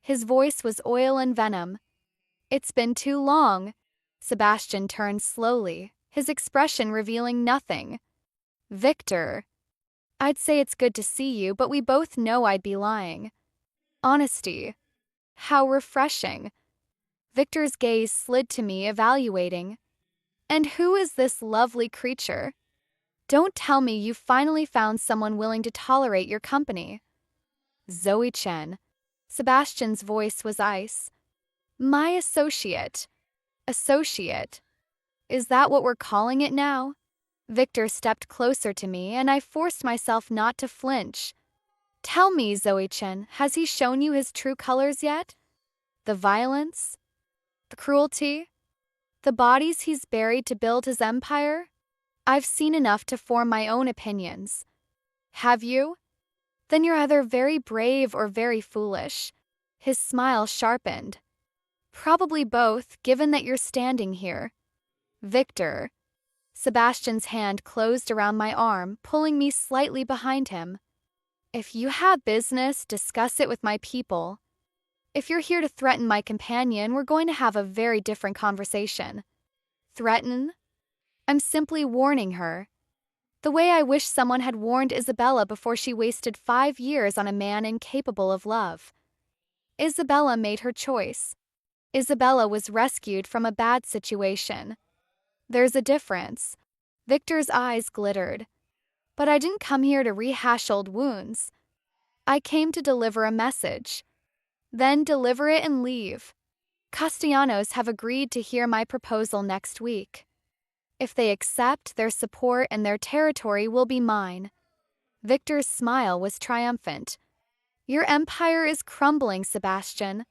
His voice was oil and venom. "It's been too long." Sebastian turned slowly, his expression revealing nothing. "Victor." "I'd say it's good to see you, but we both know I'd be lying." "Honesty. How refreshing." Victor's gaze slid to me, evaluating. "And who is this lovely creature? Don't tell me you've finally found someone willing to tolerate your company." "Zoe Chen." Sebastian's voice was ice. "My associate." "Associate? Is that what we're calling it now?" Victor stepped closer to me, and I forced myself not to flinch. "Tell me, Zoe Chen, has he shown you his true colors yet? The violence? The cruelty? The bodies he's buried to build his empire? I've seen enough to form my own opinions." "Have you? Then you're either very brave or very foolish." His smile sharpened. "Probably both, given that you're standing here." "Victor." Sebastian's hand closed around my arm, pulling me slightly behind him. "If you have business, discuss it with my people. If you're here to threaten my companion, we're going to have a very different conversation." "Threaten?" "I'm simply warning her. The way I wish someone had warned Isabella before she wasted 5 years on a man incapable of love. Isabella made her choice. Isabella was rescued from a bad situation. There's a difference." Victor's eyes glittered. But I didn't come here to rehash old wounds. I came to deliver a message. Then deliver it and leave. Castellanos have agreed to hear my proposal next week. If they accept, their support and their territory will be mine. Victor's smile was triumphant. Your empire is crumbling, Sebastian.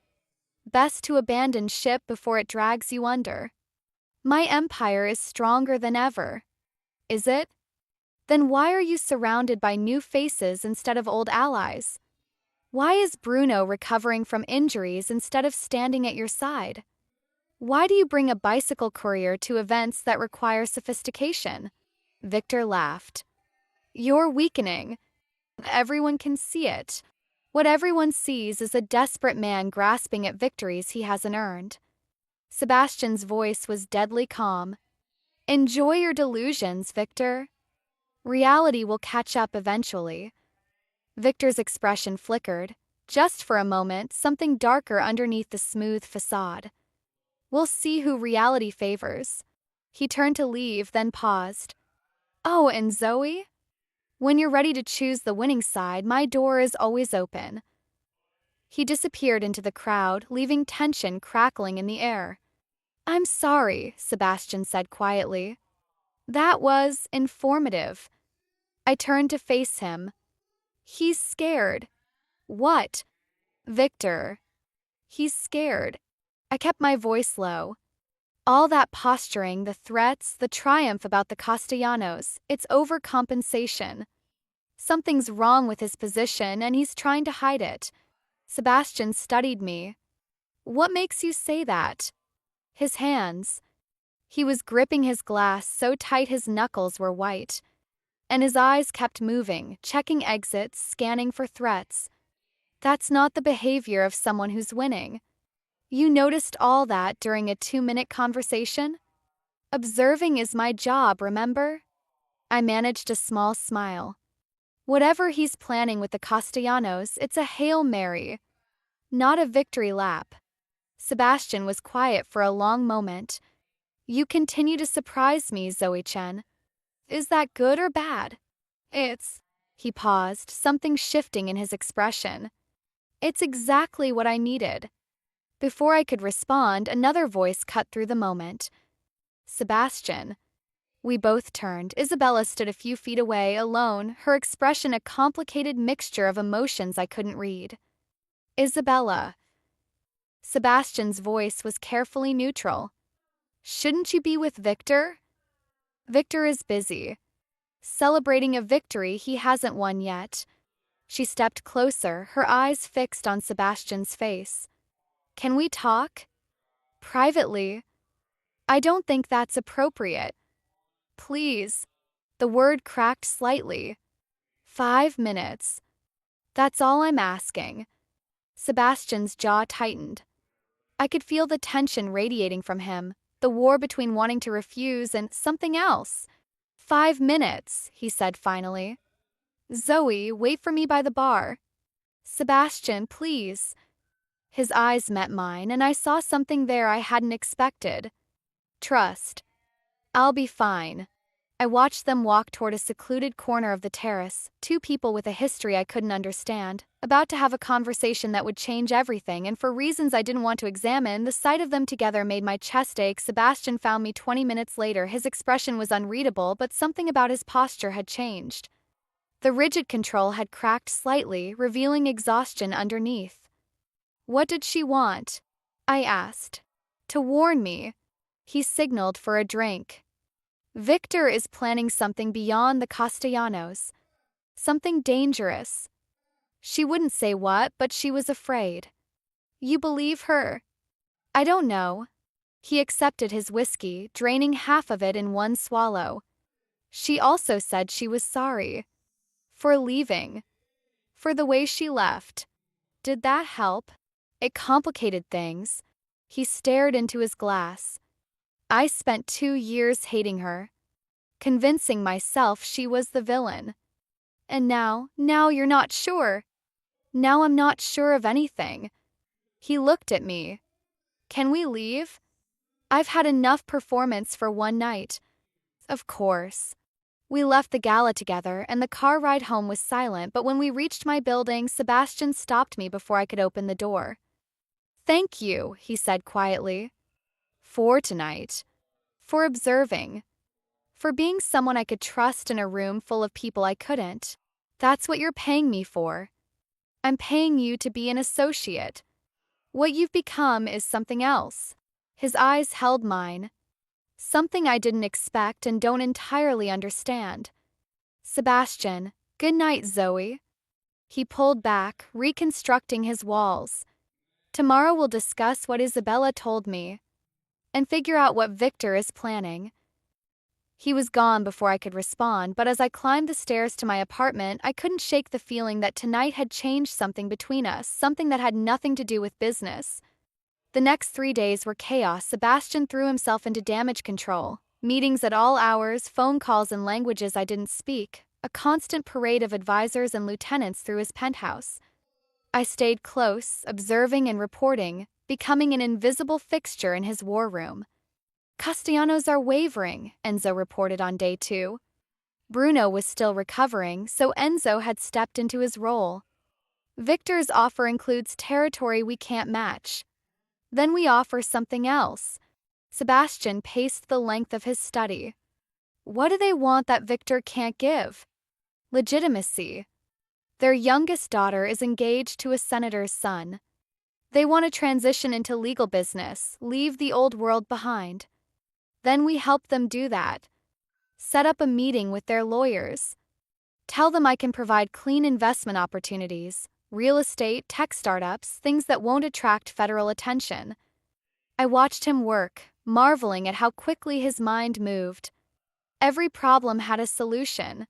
Best to abandon ship before it drags you under. My empire is stronger than ever. Is it? Then why are you surrounded by new faces instead of old allies? Why is Bruno recovering from injuries instead of standing at your side? Why do you bring a bicycle courier to events that require sophistication? Victor laughed. You're weakening. Everyone can see it. What everyone sees is a desperate man grasping at victories he hasn't earned. Sebastian's voice was deadly calm. Enjoy your delusions, Victor. Reality will catch up eventually. Victor's expression flickered. Just for a moment, something darker underneath the smooth facade. We'll see who reality favors. He turned to leave, then paused. Oh, and Zoe? When you're ready to choose the winning side, my door is always open. He disappeared into the crowd, leaving tension crackling in the air. I'm sorry, Sebastian said quietly. That was informative. I turned to face him. He's scared. What? Victor. He's scared. I kept my voice low. All that posturing, the threats, the triumph about the Castellanos, it's overcompensation. Something's wrong with his position and he's trying to hide it. Sebastian studied me. What makes you say that? His hands. He was gripping his glass so tight his knuckles were white. And his eyes kept moving, checking exits, scanning for threats. That's not the behavior of someone who's winning. You noticed all that during a 2-minute conversation? Observing is my job, remember? I managed a small smile. Whatever he's planning with the Castellanos, it's a Hail Mary, not a victory lap. Sebastian was quiet for a long moment. You continue to surprise me, Zoe Chen. Is that good or bad? It's... He paused, something shifting in his expression. It's exactly what I needed. Before I could respond, another voice cut through the moment. Sebastian. We both turned. Isabella stood a few feet away, alone, her expression a complicated mixture of emotions I couldn't read. Isabella. Sebastian's voice was carefully neutral. Shouldn't you be with Victor? Victor is busy. Celebrating a victory he hasn't won yet. She stepped closer, her eyes fixed on Sebastian's face. Can we talk? Privately. I don't think that's appropriate. Please. The word cracked slightly. 5 minutes. That's all I'm asking. Sebastian's jaw tightened. I could feel the tension radiating from him, the war between wanting to refuse and something else. 5 minutes, he said finally. Zoe, wait for me by the bar. Sebastian, please. His eyes met mine, and I saw something there I hadn't expected. Trust. I'll be fine. I watched them walk toward a secluded corner of the terrace, two people with a history I couldn't understand, about to have a conversation that would change everything, and for reasons I didn't want to examine, the sight of them together made my chest ache. Sebastian found me 20 minutes later. His expression was unreadable, but something about his posture had changed. The rigid control had cracked slightly, revealing exhaustion underneath. What did she want? I asked. To warn me. He signaled for a drink. Victor is planning something beyond the Castellanos. Something dangerous. She wouldn't say what, but she was afraid. You believe her? I don't know. He accepted his whiskey, draining half of it in one swallow. She also said she was sorry. For leaving. For the way she left. Did that help? It complicated things. He stared into his glass. I spent 2 years hating her, convincing myself she was the villain. And now you're not sure. Now I'm not sure of anything. He looked at me. Can we leave? I've had enough performance for one night. Of course. We left the gala together, and the car ride home was silent, but when we reached my building, Sebastian stopped me before I could open the door. "Thank you," he said quietly. "For tonight. For observing. For being someone I could trust in a room full of people I couldn't. That's what you're paying me for. I'm paying you to be an associate. What you've become is something else." His eyes held mine. Something I didn't expect and don't entirely understand. "Sebastian, good night, Zoe." He pulled back, reconstructing his walls. "Tomorrow we'll discuss what Isabella told me and figure out what Victor is planning." He was gone before I could respond, but as I climbed the stairs to my apartment, I couldn't shake the feeling that tonight had changed something between us, something that had nothing to do with business. The next 3 days were chaos. Sebastian threw himself into damage control. Meetings at all hours, phone calls in languages I didn't speak, a constant parade of advisors and lieutenants through his penthouse. I stayed close, observing and reporting, becoming an invisible fixture in his war room. "Castellanos are wavering," Enzo reported on day 2. Bruno was still recovering, so Enzo had stepped into his role. "Victor's offer includes territory we can't match. Then we offer something else." Sebastian paced the length of his study. "What do they want that Victor can't give?" "Legitimacy. Their youngest daughter is engaged to a senator's son. They want to transition into legal business, leave the old world behind. Then we help them do that. Set up a meeting with their lawyers. Tell them I can provide clean investment opportunities, real estate, tech startups, things that won't attract federal attention." I watched him work, marveling at how quickly his mind moved. Every problem had a solution.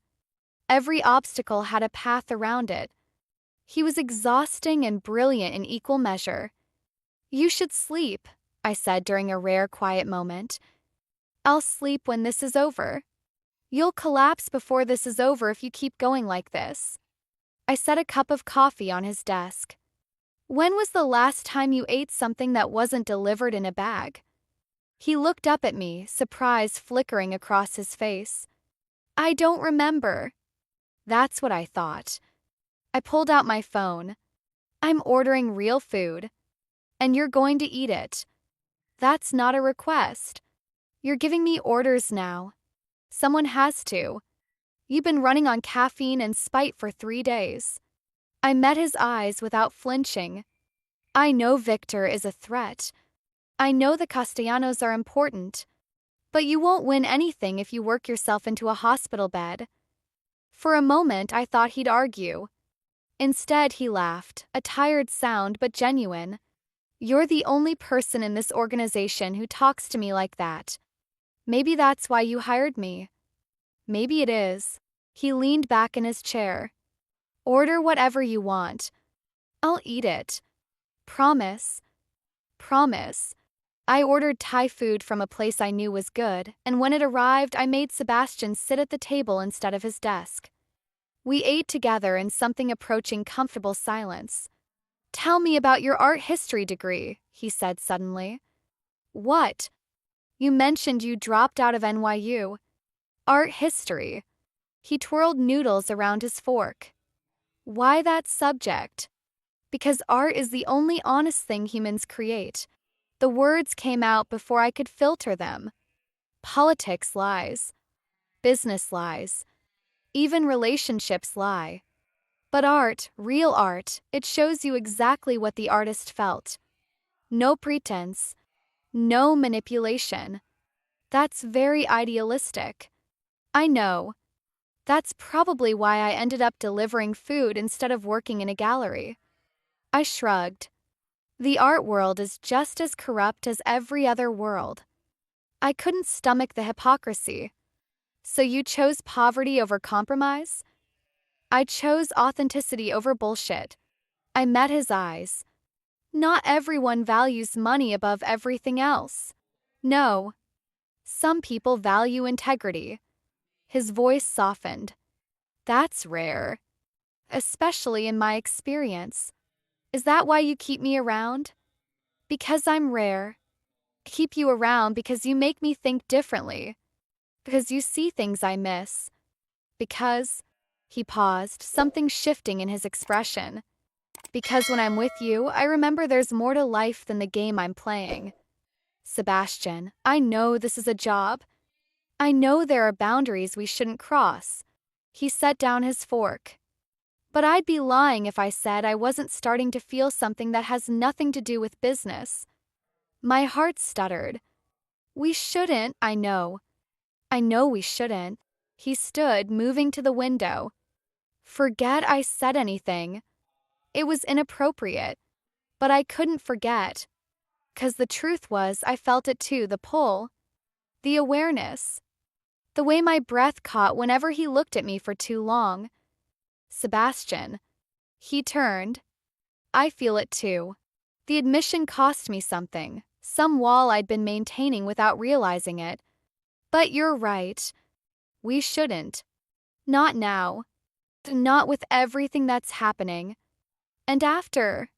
Every obstacle had a path around it. He was exhausting and brilliant in equal measure. "You should sleep," I said during a rare quiet moment. "I'll sleep when this is over. You'll collapse before this is over if you keep going like this." I set a cup of coffee on his desk. "When was the last time you ate something that wasn't delivered in a bag?" He looked up at me, surprise flickering across his face. "I don't remember." That's what I thought. I pulled out my phone. "I'm ordering real food, and you're going to eat it. That's not a request. You're giving me orders now. Someone has to. You've been running on caffeine and spite for 3 days." I met his eyes without flinching. "I know Victor is a threat. I know the Castellanos are important. But you won't win anything if you work yourself into a hospital bed." For a moment, I thought he'd argue. Instead, he laughed, a tired sound but genuine. "You're the only person in this organization who talks to me like that. Maybe that's why you hired me. Maybe it is." He leaned back in his chair. "Order whatever you want. I'll eat it. Promise. Promise." I ordered Thai food from a place I knew was good, and when it arrived, I made Sebastian sit at the table instead of his desk. We ate together in something approaching comfortable silence. "Tell me about your art history degree," he said suddenly. "What? You mentioned you dropped out of NYU. Art history." He twirled noodles around his fork. "Why that subject?" "Because art is the only honest thing humans create." The words came out before I could filter them. Politics lies. Business lies. Even relationships lie. But art, real art, it shows you exactly what the artist felt. No pretense. No manipulation. That's very idealistic. I know. That's probably why I ended up delivering food instead of working in a gallery. I shrugged. The art world is just as corrupt as every other world. I couldn't stomach the hypocrisy. "So you chose poverty over compromise?" "I chose authenticity over bullshit." I met his eyes. "Not everyone values money above everything else." "No. Some people value integrity." His voice softened. "That's rare. Especially in my experience. Is that why you keep me around?" "Because I'm rare. Keep you around because you make me think differently." Because you see things I miss. Because, he paused, something shifting in his expression. Because when I'm with you, I remember there's more to life than the game I'm playing. Sebastian, I know this is a job. I know there are boundaries we shouldn't cross. He set down his fork. But I'd be lying if I said I wasn't starting to feel something that has nothing to do with business. My heart stuttered. We shouldn't, I know. I know we shouldn't. He stood, moving to the window. Forget I said anything. It was inappropriate. But I couldn't forget. 'Cause the truth was, I felt it too, the pull. The awareness. The way my breath caught whenever he looked at me for too long. Sebastian. He turned. I feel it too. The admission cost me something, some wall I'd been maintaining without realizing it. But you're right. We shouldn't. Not now. Not with everything that's happening. And after.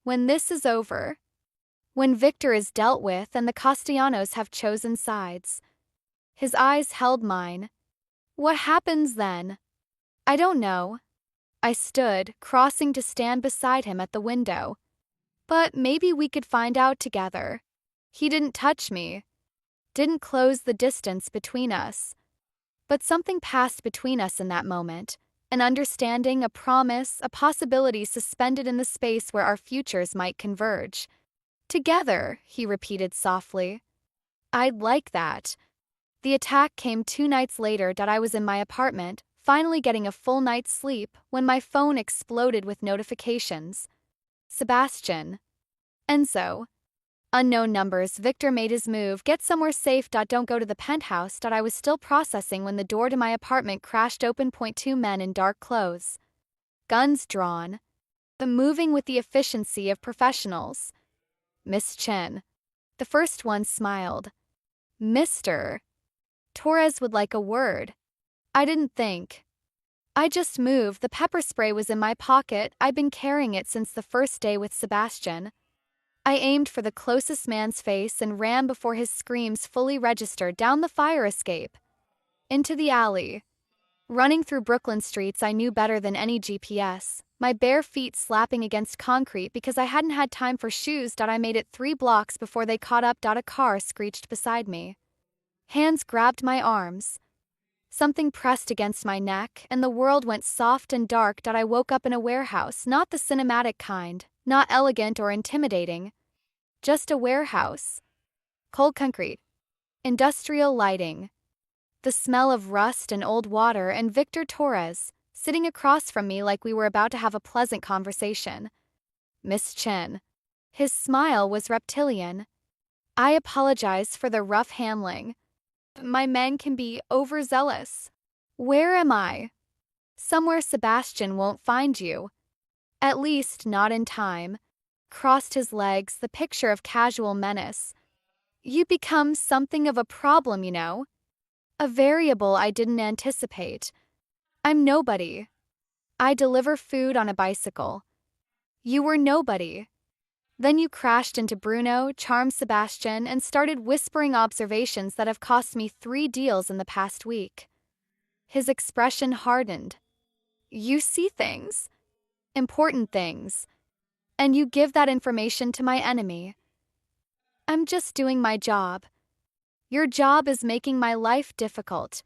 When this is over. When Victor is dealt with and the Castellanos have chosen sides. His eyes held mine. What happens then? I don't know. I stood, crossing to stand beside him at the window. But maybe we could find out together. He didn't touch me. Didn't close the distance between us. But something passed between us in that moment. An understanding, a promise, a possibility suspended in the space where our futures might converge. Together, he repeated softly. I'd like that. The attack came 2 nights later that I was in my apartment, finally getting a full night's sleep, when my phone exploded with notifications. Sebastian. Enzo. Unknown numbers. Victor made his move. Get somewhere safe. Don't go to the penthouse. I was still processing when the door to my apartment crashed open. 2 men in dark clothes. Guns drawn. The moving with the efficiency of professionals. Miss Chen. The first one smiled. Mr. Torres would like a word. I didn't think. I just moved. The pepper spray was in my pocket. I'd been carrying it since the first day with Sebastian. I aimed for the closest man's face and ran before his screams fully registered down the fire escape. Into the alley. Running through Brooklyn streets I knew better than any GPS, my bare feet slapping against concrete because I hadn't had time for shoes. I made it 3 blocks before they caught up. A car screeched beside me. Hands grabbed my arms. Something pressed against my neck, and the world went soft and dark. I woke up in a warehouse, not the cinematic kind, not elegant or intimidating. Just a warehouse. Cold concrete. Industrial lighting. The smell of rust and old water, and Victor Torres, sitting across from me like we were about to have a pleasant conversation. Miss Chen. His smile was reptilian. I apologize for the rough handling. My men can be overzealous. Where am I? Somewhere Sebastian won't find you. At least not in time. Crossed his legs, the picture of casual menace. You become something of a problem, you know. A variable I didn't anticipate. I'm nobody. I deliver food on a bicycle. You were nobody. Then you crashed into Bruno, charmed Sebastian, and started whispering observations that have cost me 3 deals in the past week. His expression hardened. You see things. Important things. And you give that information to my enemy. I'm just doing my job. Your job is making my life difficult.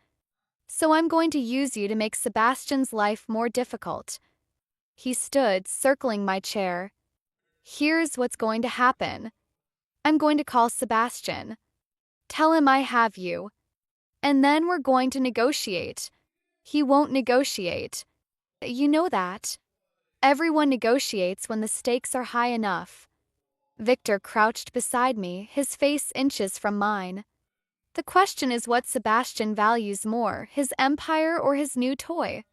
So I'm going to use you to make Sebastian's life more difficult. He stood, circling my chair. Here's what's going to happen. I'm going to call Sebastian. Tell him I have you. And then we're going to negotiate. He won't negotiate. You know that. Everyone negotiates when the stakes are high enough. Victor crouched beside me, his face inches from mine. The question is what Sebastian values more, his empire or his new toy?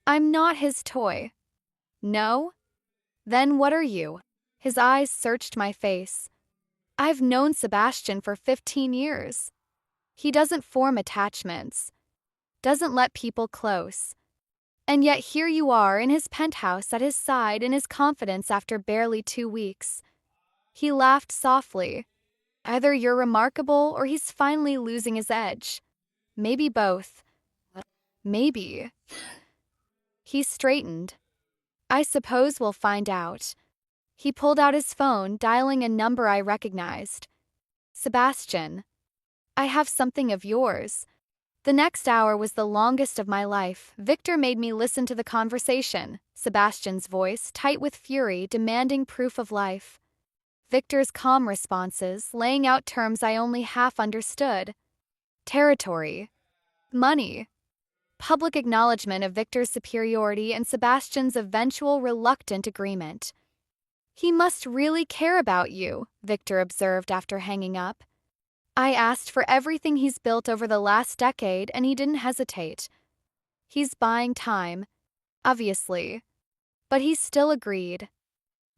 I'm not his toy. No? Then what are you? His eyes searched my face. I've known Sebastian for 15 years. He doesn't form attachments. Doesn't let people close. And yet here you are in his penthouse at his side in his confidence after barely 2 weeks. He laughed softly. Either you're remarkable or he's finally losing his edge. Maybe both. Maybe. He straightened. I suppose we'll find out. He pulled out his phone, dialing a number I recognized. Sebastian. I have something of yours. The next hour was the longest of my life. Victor made me listen to the conversation, Sebastian's voice, tight with fury, demanding proof of life. Victor's calm responses, laying out terms I only half understood. Territory. Money. Public acknowledgement of Victor's superiority and Sebastian's eventual reluctant agreement. He must really care about you, Victor observed after hanging up. I asked for everything he's built over the last decade and he didn't hesitate. He's buying time, obviously. But he still agreed.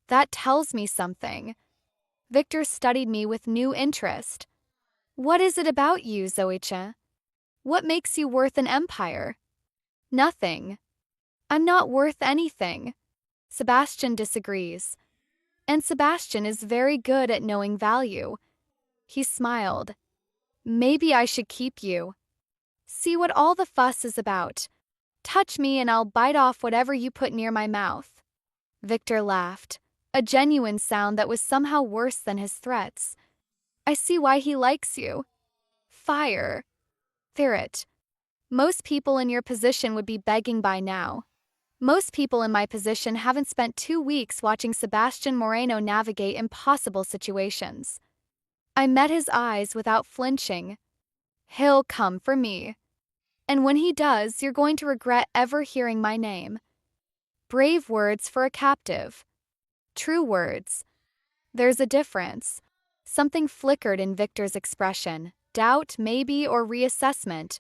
That tells me something. Victor studied me with new interest. What is it about you, Zoicha? What makes you worth an empire? Nothing. I'm not worth anything. Sebastian disagrees. And Sebastian is very good at knowing value. He smiled. Maybe I should keep you. See what all the fuss is about. Touch me and I'll bite off whatever you put near my mouth. Victor laughed, a genuine sound that was somehow worse than his threats. I see why he likes you. Fire. Ferret. Most people in your position would be begging by now. Most people in my position haven't spent 2 weeks watching Sebastian Moreno navigate impossible situations. I met his eyes without flinching. He'll come for me. And when he does, you're going to regret ever hearing my name. Brave words for a captive. True words. There's a difference. Something flickered in Victor's expression, doubt, maybe, or reassessment.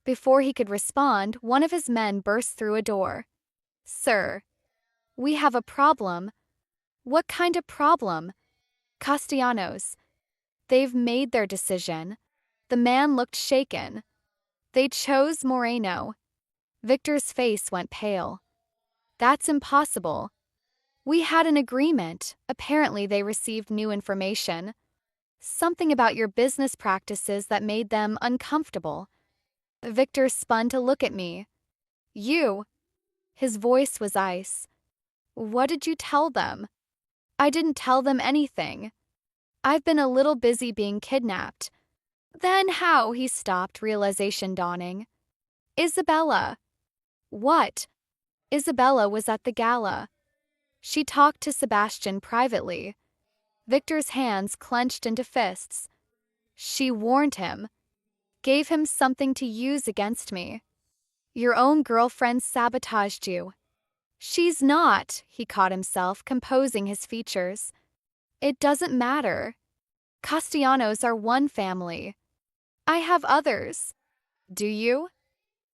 Before he could respond, one of his men burst through a door. Sir, we have a problem. What kind of problem? Castellanos. They've made their decision. The man looked shaken. They chose Moreno. Victor's face went pale. That's impossible. We had an agreement. Apparently they received new information. Something about your business practices that made them uncomfortable. Victor spun to look at me. You. His voice was ice. What did you tell them? I didn't tell them anything. I've been a little busy being kidnapped. Then how? He stopped, realization dawning. Isabella. What? Isabella was at the gala. She talked to Sebastian privately. Victor's hands clenched into fists. She warned him. Gave him something to use against me. Your own girlfriend sabotaged you. She's not, he caught himself, composing his features. It doesn't matter. Castellanos are one family. I have others. Do you?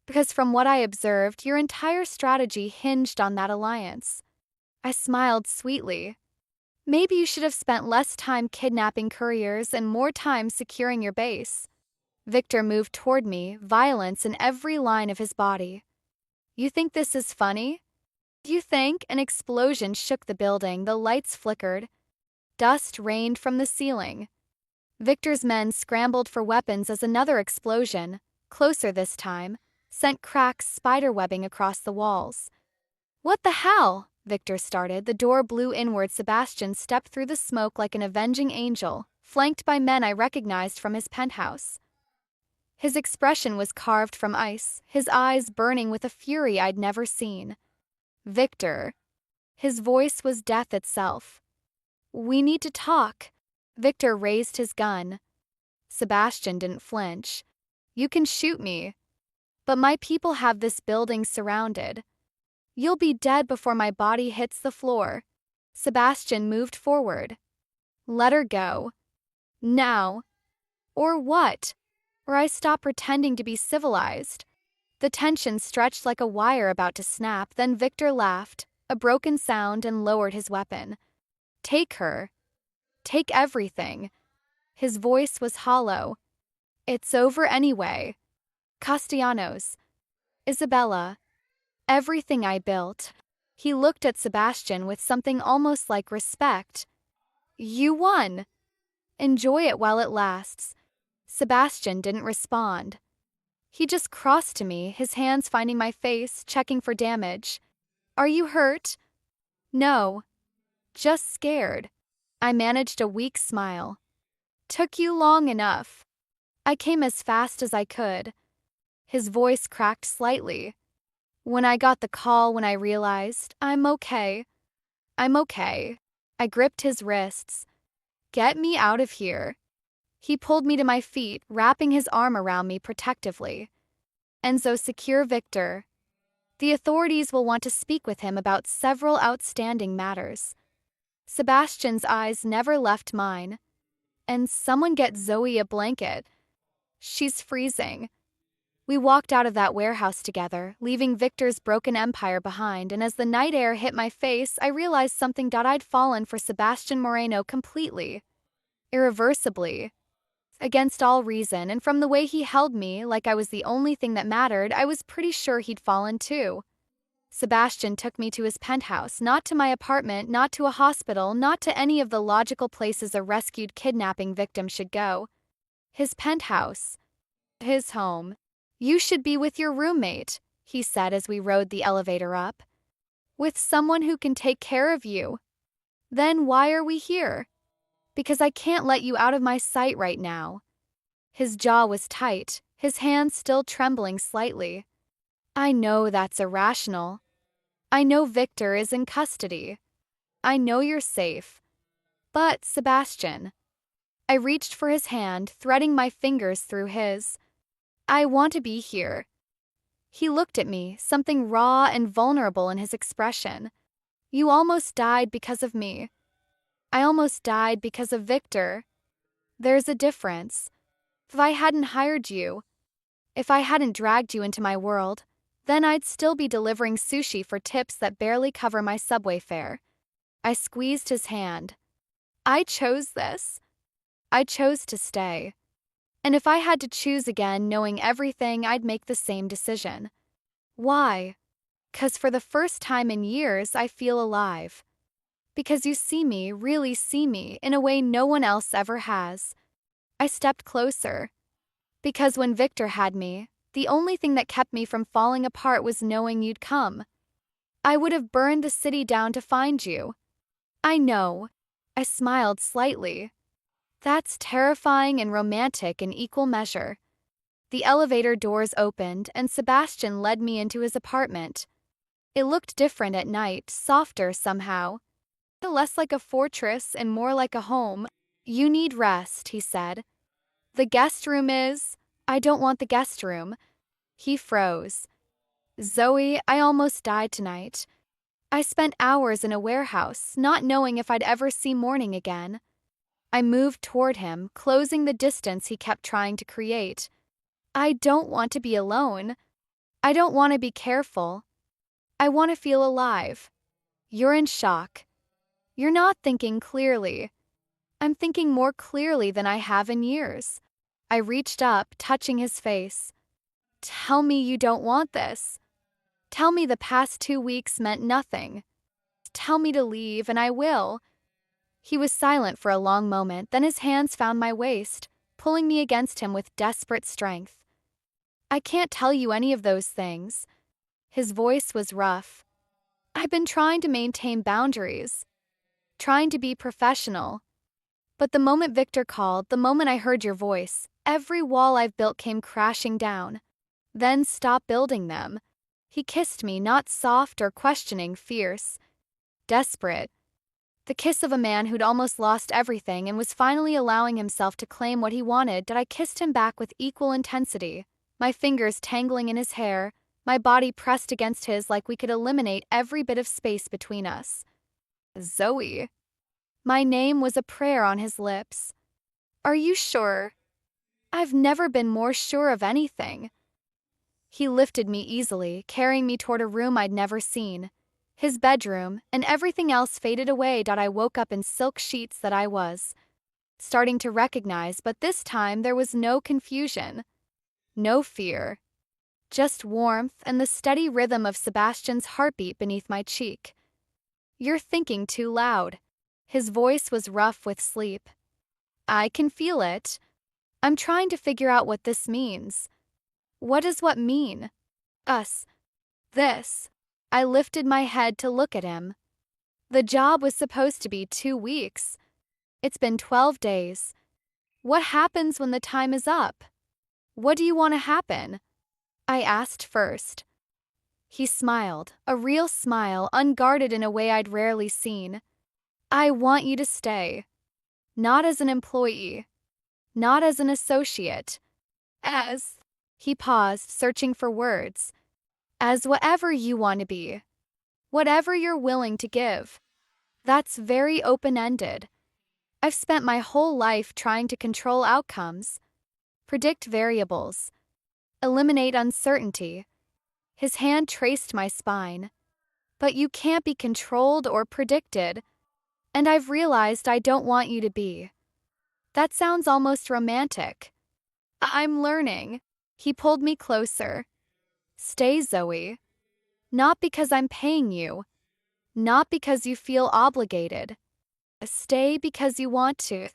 Because from what I observed, your entire strategy hinged on that alliance. I smiled sweetly. Maybe you should have spent less time kidnapping couriers and more time securing your base. Victor moved toward me, violence in every line of his body. You think this is funny? You think? An explosion shook the building, the lights flickered. Dust rained from the ceiling. Victor's men scrambled for weapons as another explosion, closer this time, sent cracks spiderwebbing across the walls. What the hell? Victor started. The door blew inward. Sebastian stepped through the smoke like an avenging angel, flanked by men I recognized from his penthouse. His expression was carved from ice, his eyes burning with a fury I'd never seen. Victor. His voice was death itself. We need to talk. Victor raised his gun. Sebastian didn't flinch. You can shoot me. But my people have this building surrounded. You'll be dead before my body hits the floor. Sebastian moved forward. Let her go. Now. Or what? Or I stop pretending to be civilized. The tension stretched like a wire about to snap, then Victor laughed, a broken sound, and lowered his weapon. Take her. Take everything. His voice was hollow. It's over anyway. Castellanos. Isabella. Everything I built. He looked at Sebastian with something almost like respect. You won. Enjoy it while it lasts. Sebastian didn't respond. He just crossed to me, his hands finding my face, checking for damage. Are you hurt? No. Just scared. I managed a weak smile. Took you long enough. I came as fast as I could. His voice cracked slightly. When I got the call, when I realized, I'm okay. I'm okay. I gripped his wrists. Get me out of here. He pulled me to my feet, wrapping his arm around me protectively. Enzo, secure Victor. The authorities will want to speak with him about several outstanding matters. Sebastian's eyes never left mine. And someone get Zoe a blanket. She's freezing. We walked out of that warehouse together, leaving Victor's broken empire behind, and as the night air hit my face, I realized something. I'd fallen for Sebastian Moreno completely. Irreversibly. Against all reason, and from the way he held me, like I was the only thing that mattered, I was pretty sure he'd fallen too. Sebastian took me to his penthouse, not to my apartment, not to a hospital, not to any of the logical places a rescued kidnapping victim should go. His penthouse. His home. You should be with your roommate, he said as we rode the elevator up. With someone who can take care of you. Then why are we here? Because I can't let you out of my sight right now. His jaw was tight, his hands still trembling slightly. I know that's irrational. I know Victor is in custody. I know you're safe. But, Sebastian. I reached for his hand, threading my fingers through his. I want to be here. He looked at me, something raw and vulnerable in his expression. You almost died because of me. I almost died because of Victor. There's a difference. If I hadn't hired you, if I hadn't dragged you into my world, then I'd still be delivering sushi for tips that barely cover my subway fare. I squeezed his hand. I chose this. I chose to stay. And if I had to choose again, knowing everything, I'd make the same decision. Why? 'Cause for the first time in years, I feel alive. Because you see me, really see me, in a way no one else ever has. I stepped closer. Because when Victor had me, the only thing that kept me from falling apart was knowing you'd come. I would have burned the city down to find you. I know. I smiled slightly. That's terrifying and romantic in equal measure. The elevator doors opened, and Sebastian led me into his apartment. It looked different at night, softer somehow. Less like a fortress and more like a home. You need rest, he said. The guest room is... I don't want the guest room. He froze. Zoe, I almost died tonight. I spent hours in a warehouse, not knowing if I'd ever see morning again. I moved toward him, closing the distance he kept trying to create. I don't want to be alone. I don't want to be careful. I want to feel alive. You're in shock. You're not thinking clearly. I'm thinking more clearly than I have in years. I reached up, touching his face. Tell me you don't want this. Tell me the past 2 weeks meant nothing. Tell me to leave, and I will. He was silent for a long moment, then his hands found my waist, pulling me against him with desperate strength. I can't tell you any of those things. His voice was rough. I've been trying to maintain boundaries, trying to be professional. But the moment Victor called, the moment I heard your voice, every wall I've built came crashing down. Then stop building them. He kissed me, not soft or questioning, fierce. Desperate. The kiss of a man who'd almost lost everything and was finally allowing himself to claim what he wanted. I kissed him back with equal intensity, my fingers tangling in his hair, my body pressed against his like we could eliminate every bit of space between us. Zoe. My name was a prayer on his lips. Are you sure? I've never been more sure of anything. He lifted me easily, carrying me toward a room I'd never seen. His bedroom, and everything else faded away. I woke up in silk sheets that I was starting to recognize, but this time there was no confusion, no fear, just warmth and the steady rhythm of Sebastian's heartbeat beneath my cheek. You're thinking too loud. His voice was rough with sleep. I can feel it. I'm trying to figure out what this means. What does what mean? Us. This. I lifted my head to look at him. The job was supposed to be 2 weeks. It's been 12 days. What happens when the time is up? What do you want to happen? I asked first. He smiled, a real smile, unguarded in a way I'd rarely seen. I want you to stay. Not as an employee. Not as an associate. As. He paused, searching for words. As whatever you want to be. Whatever you're willing to give. That's very open-ended. I've spent my whole life trying to control outcomes, predict variables, eliminate uncertainty. His hand traced my spine. But you can't be controlled or predicted, and I've realized I don't want you to be. That sounds almost romantic. I'm learning. He pulled me closer. Stay, Zoe. Not because I'm paying you. Not because you feel obligated. Stay because you want to.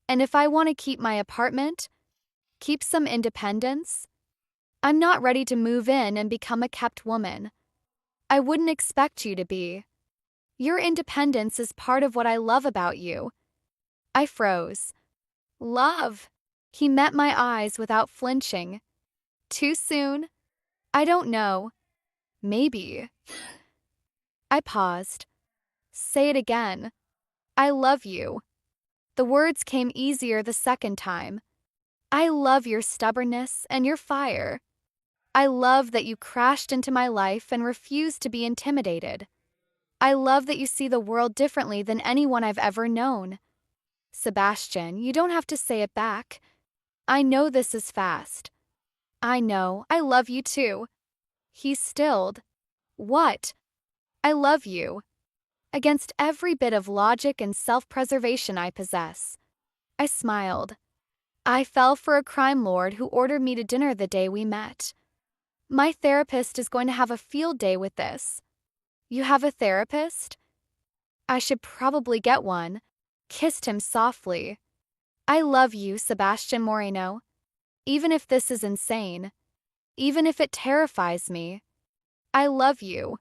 And if I want to keep my apartment, keep some independence, I'm not ready to move in and become a kept woman. I wouldn't expect you to be. Your independence is part of what I love about you. I froze. Love. He met my eyes without flinching. Too soon? I don't know. Maybe. I paused. Say it again. I love you. The words came easier the second time. I love your stubbornness and your fire. I love that you crashed into my life and refused to be intimidated. I love that you see the world differently than anyone I've ever known. Sebastian, you don't have to say it back. I know this is fast. I know, I love you too. He stilled. What? I love you. Against every bit of logic and self-preservation I possess. I smiled. I fell for a crime lord who ordered me to dinner the day we met. My therapist is going to have a field day with this. You have a therapist? I should probably get one. Kissed him softly. I love you, Sebastian Moreno. Even if this is insane. Even if it terrifies me. I love you.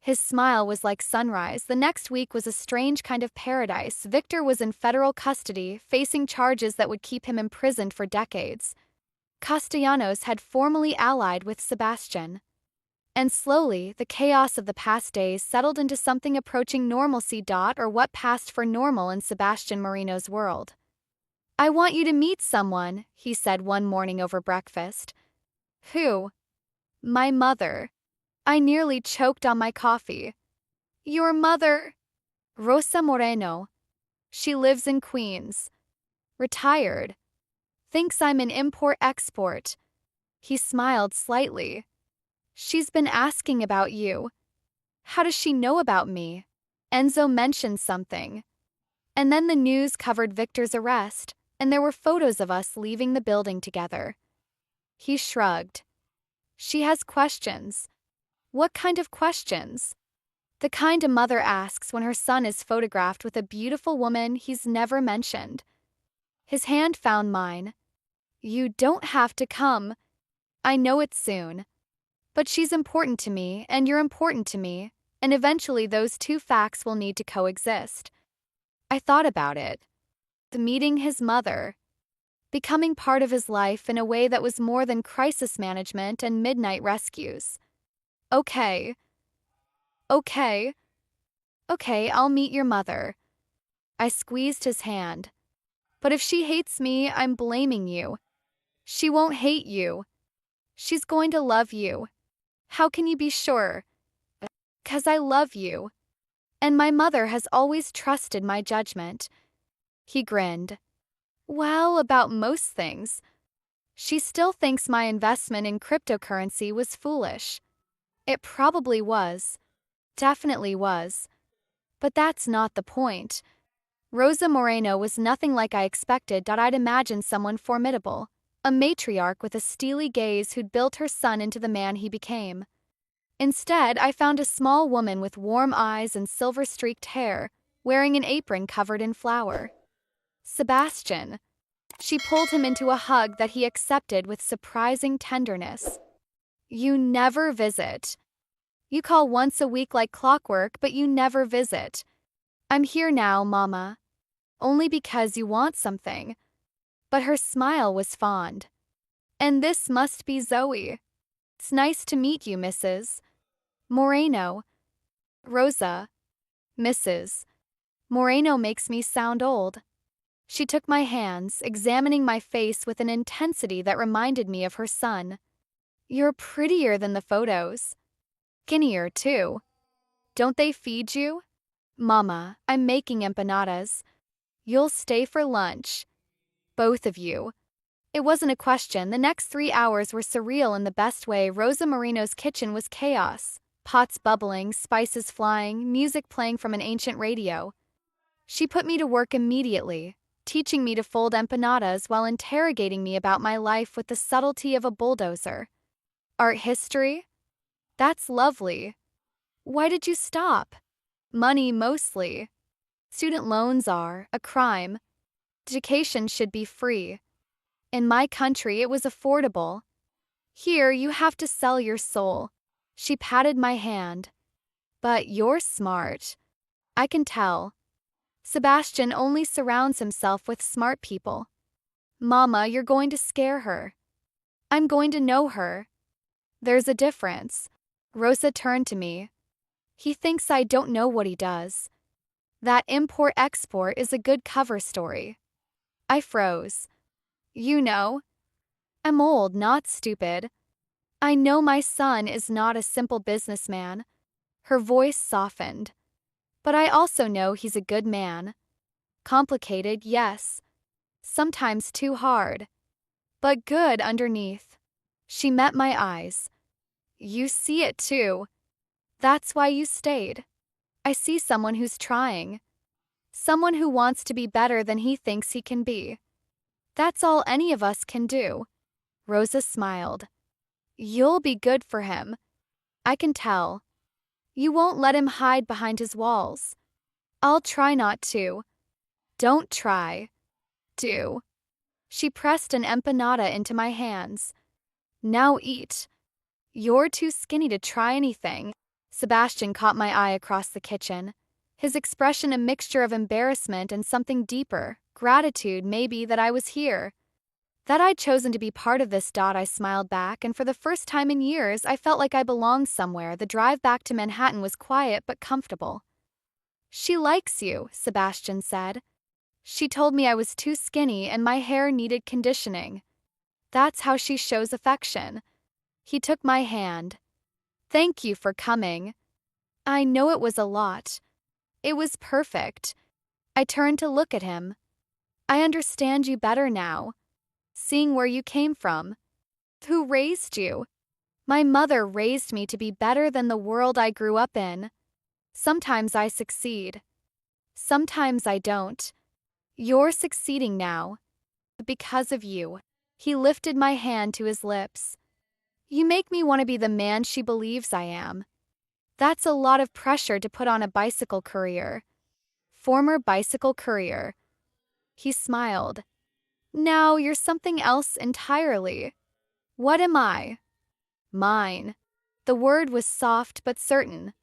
His smile was like sunrise. The next week was a strange kind of paradise. Victor was in federal custody, facing charges that would keep him imprisoned for decades. Castellanos had formally allied with Sebastian. And slowly, the chaos of the past days settled into something approaching normalcy. Or what passed for normal in Sebastian Moreno's world. I want you to meet someone, he said one morning over breakfast. Who? My mother. I nearly choked on my coffee. Your mother? Rosa Moreno. She lives in Queens. Retired. Thinks I'm an import-export. He smiled slightly. She's been asking about you. How does she know about me? Enzo mentioned something. And then the news covered Victor's arrest, and there were photos of us leaving the building together. He shrugged. She has questions. What kind of questions? The kind a mother asks when her son is photographed with a beautiful woman he's never mentioned. His hand found mine. You don't have to come. I know it soon. But she's important to me, and you're important to me, and eventually those two facts will need to coexist. I thought about it. The meeting his mother. Becoming part of his life in a way that was more than crisis management and midnight rescues. Okay. Okay, I'll meet your mother. I squeezed his hand. But if she hates me, I'm blaming you. She won't hate you. She's going to love you. How can you be sure? 'Cause I love you. And my mother has always trusted my judgment. He grinned. Well, about most things. She still thinks my investment in cryptocurrency was foolish. It probably was. Definitely was. But that's not the point. Rosa Moreno was nothing like I expected. I'd imagined someone formidable, a matriarch with a steely gaze who'd built her son into the man he became. Instead, I found a small woman with warm eyes and silver-streaked hair, wearing an apron covered in flour. Sebastian. She pulled him into a hug that he accepted with surprising tenderness. You never visit. You call once a week like clockwork, but you never visit. I'm here now, Mama. Only because you want something. But her smile was fond. And this must be Zoe. It's nice to meet you, Mrs. Moreno. Rosa. Mrs. Moreno makes me sound old. She took my hands, examining my face with an intensity that reminded me of her son. You're prettier than the photos. Skinnier, too. Don't they feed you? Mama, I'm making empanadas. You'll stay for lunch. Both of you. It wasn't a question. The next 3 hours were surreal in the best way. Rosa Marino's kitchen was chaos. Pots bubbling, spices flying, music playing from an ancient radio. She put me to work immediately, teaching me to fold empanadas while interrogating me about my life with the subtlety of a bulldozer. Art history? That's lovely. Why did you stop? Money mostly. Student loans are a crime. Education should be free. In my country, it was affordable. Here, you have to sell your soul. She patted my hand. But you're smart. I can tell. Sebastian only surrounds himself with smart people. Mama, you're going to scare her. I'm going to know her. There's a difference. Rosa turned to me. He thinks I don't know what he does. That import-export is a good cover story. I froze. You know. I'm old, not stupid. I know my son is not a simple businessman. Her voice softened. But I also know he's a good man. Complicated, yes. Sometimes too hard. But good underneath. She met my eyes. You see it too. That's why you stayed. I see someone who's trying. Someone who wants to be better than he thinks he can be. That's all any of us can do. Rosa smiled. You'll be good for him. I can tell. You won't let him hide behind his walls. I'll try not to. Don't try. Do. She pressed an empanada into my hands. Now eat. You're too skinny to try anything. Sebastian caught my eye across the kitchen. His expression a mixture of embarrassment and something deeper, gratitude maybe that I was here. That I'd chosen to be part of this. I smiled back, and for the first time in years, I felt like I belonged somewhere. The drive back to Manhattan was quiet but comfortable. She likes you, Sebastian said. She told me I was too skinny and my hair needed conditioning. That's how she shows affection. He took my hand. Thank you for coming. I know it was a lot. It was perfect. I turned to look at him. I understand you better now. Seeing where you came from. Who raised you? My mother raised me to be better than the world I grew up in. Sometimes I succeed. Sometimes I don't. You're succeeding now. Because of you. He lifted my hand to his lips. You make me want to be the man she believes I am. That's a lot of pressure to put on a bicycle courier. Former bicycle courier. He smiled. Now you're something else entirely. What am I? Mine. The word was soft but certain.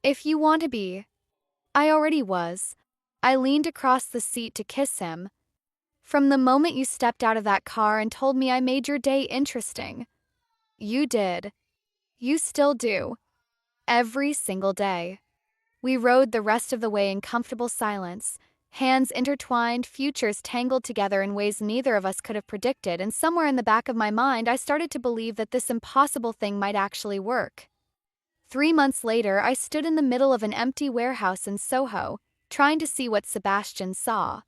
If you want to be. I already was. I leaned across the seat to kiss him. From the moment you stepped out of that car and told me I made your day interesting. You did. You still do. Every single day. We rode the rest of the way in comfortable silence, hands intertwined, futures tangled together in ways neither of us could have predicted, and somewhere in the back of my mind I started to believe that this impossible thing might actually work. 3 months later, I stood in the middle of an empty warehouse in Soho, trying to see what Sebastian saw.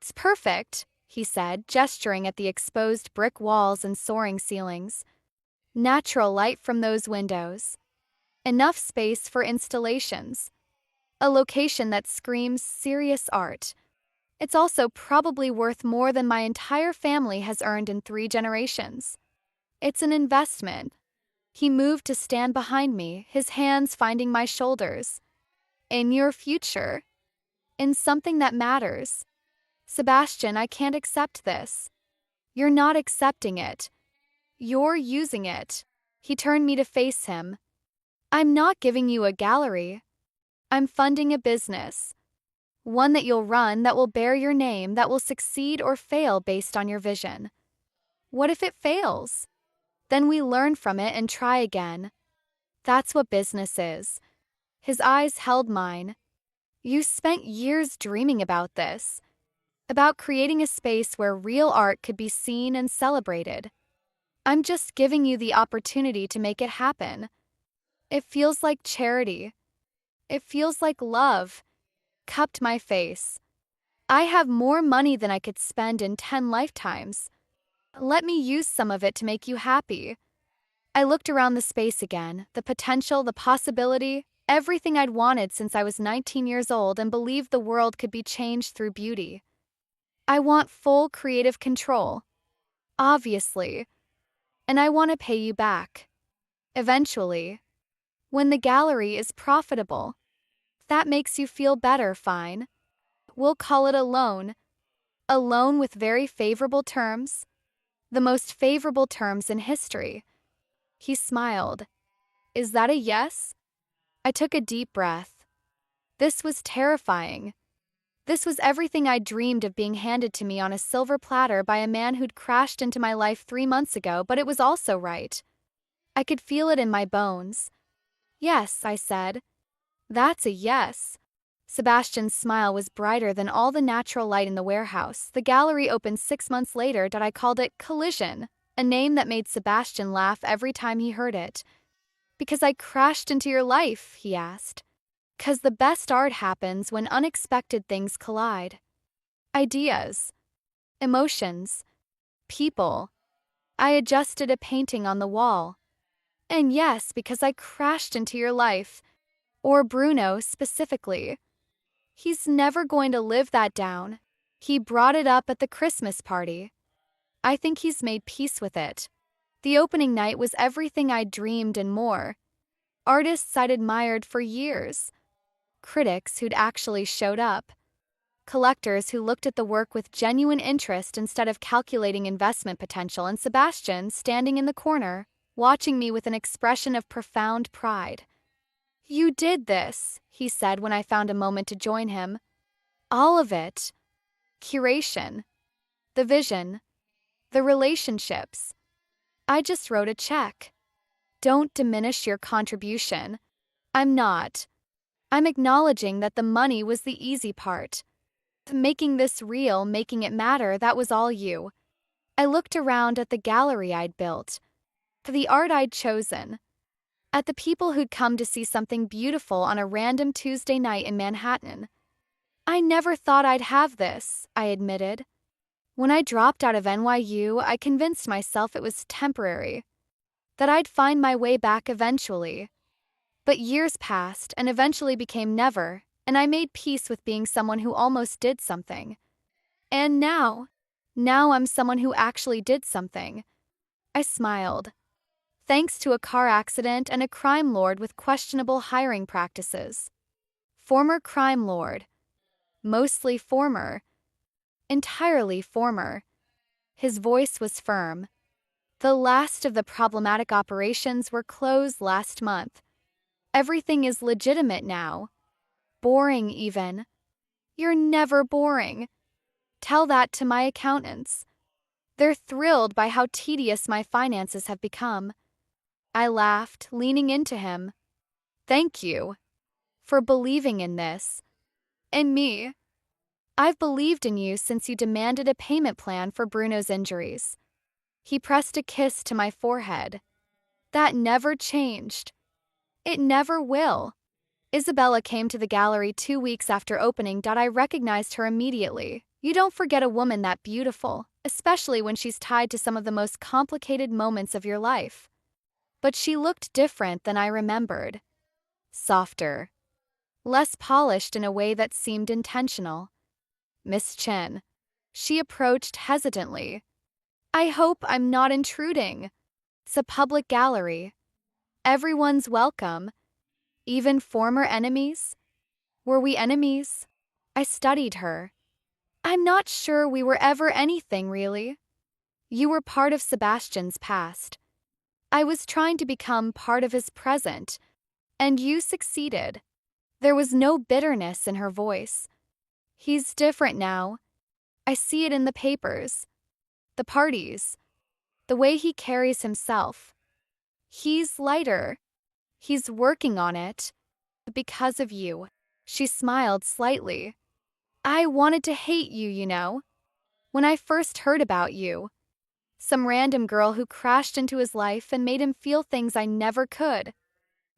It's perfect, he said, gesturing at the exposed brick walls and soaring ceilings. Natural light from those windows. Enough space for installations. A location that screams serious art. It's also probably worth more than my entire family has earned in 3 generations. It's an investment. He moved to stand behind me, his hands finding my shoulders. In your future. In something that matters. Sebastian, I can't accept this. You're not accepting it. You're using it. He turned me to face him. I'm not giving you a gallery. I'm funding a business. One that you'll run, that will bear your name, that will succeed or fail based on your vision. What if it fails? Then we learn from it and try again. That's what business is. His eyes held mine. You spent years dreaming about this, about creating a space where real art could be seen and celebrated. I'm just giving you the opportunity to make it happen. It feels like charity. It feels like love. Cupped my face. I have more money than I could spend in 10 lifetimes. Let me use some of it to make you happy. I looked around the space again, the potential, the possibility, everything I'd wanted since I was 19 years old and believed the world could be changed through beauty. I want full creative control. Obviously. And I want to pay you back. Eventually. When the gallery is profitable. That makes you feel better, fine. We'll call it a loan. A loan with very favorable terms. The most favorable terms in history. He smiled. Is that a yes? I took a deep breath. This was terrifying. This was everything I dreamed of being handed to me on a silver platter by a man who'd crashed into my life 3 months ago, but it was also right. I could feel it in my bones. Yes, I said. That's a yes. Sebastian's smile was brighter than all the natural light in the warehouse. The gallery opened 6 months later. I called it Collision, a name that made Sebastian laugh every time he heard it. Because I crashed into your life, he asked. 'Cause the best art happens when unexpected things collide. Ideas, emotions, people. I adjusted a painting on the wall. And yes, because I crashed into your life. Or Bruno specifically. He's never going to live that down. He brought it up at the Christmas party. I think he's made peace with it. The opening night was everything I dreamed and more. Artists I'd admired for years. Critics who'd actually showed up. Collectors who looked at the work with genuine interest instead of calculating investment potential, and Sebastian standing in the corner, watching me with an expression of profound pride. You did this, he said when I found a moment to join him. All of it. Curation. The vision. The relationships. I just wrote a check. Don't diminish your contribution. I'm not. I'm acknowledging that the money was the easy part. Making this real, making it matter, that was all you. I looked around at the gallery I'd built, the art I'd chosen, at the people who'd come to see something beautiful on a random Tuesday night in Manhattan. I never thought I'd have this, I admitted. When I dropped out of NYU, I convinced myself it was temporary, that I'd find my way back eventually. But years passed and eventually became never, and I made peace with being someone who almost did something. And now I'm someone who actually did something. I smiled. Thanks to a car accident and a crime lord with questionable hiring practices. Former crime lord. Mostly former. Entirely former. His voice was firm. The last of the problematic operations were closed last month. Everything is legitimate now. Boring, even. You're never boring. Tell that to my accountants. They're thrilled by how tedious my finances have become. I laughed, leaning into him. Thank you for believing in this. In me. I've believed in you since you demanded a payment plan for Bruno's injuries. He pressed a kiss to my forehead. That never changed. It never will. Isabella came to the gallery 2 weeks after opening. I recognized her immediately. You don't forget a woman that beautiful, especially when she's tied to some of the most complicated moments of your life. But she looked different than I remembered. Softer. Less polished in a way that seemed intentional. Miss Chen. She approached hesitantly. I hope I'm not intruding. It's a public gallery. Everyone's welcome. Even former enemies? Were we enemies? I studied her. I'm not sure we were ever anything, really. You were part of Sebastian's past. I was trying to become part of his present, and you succeeded. There was no bitterness in her voice. He's different now. I see it in the papers, the parties, the way he carries himself. He's lighter. He's working on it. Because of you. She smiled slightly. I wanted to hate you, you know. When I first heard about you. Some random girl who crashed into his life and made him feel things I never could.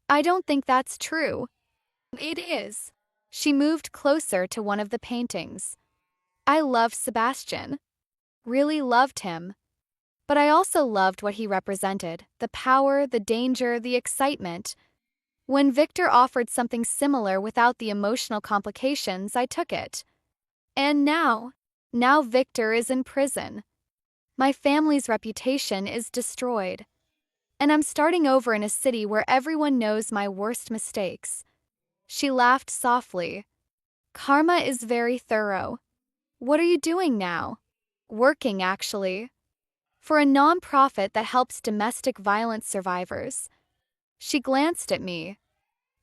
I don't think that's true. It is. She moved closer to one of the paintings. I love Sebastian. Really loved him. But I also loved what he represented, the power, the danger, the excitement. When Victor offered something similar without the emotional complications, I took it. And now Victor is in prison. My family's reputation is destroyed. And I'm starting over in a city where everyone knows my worst mistakes. She laughed softly. Karma is very thorough. What are you doing now? Working, actually. For a nonprofit that helps domestic violence survivors. She glanced at me.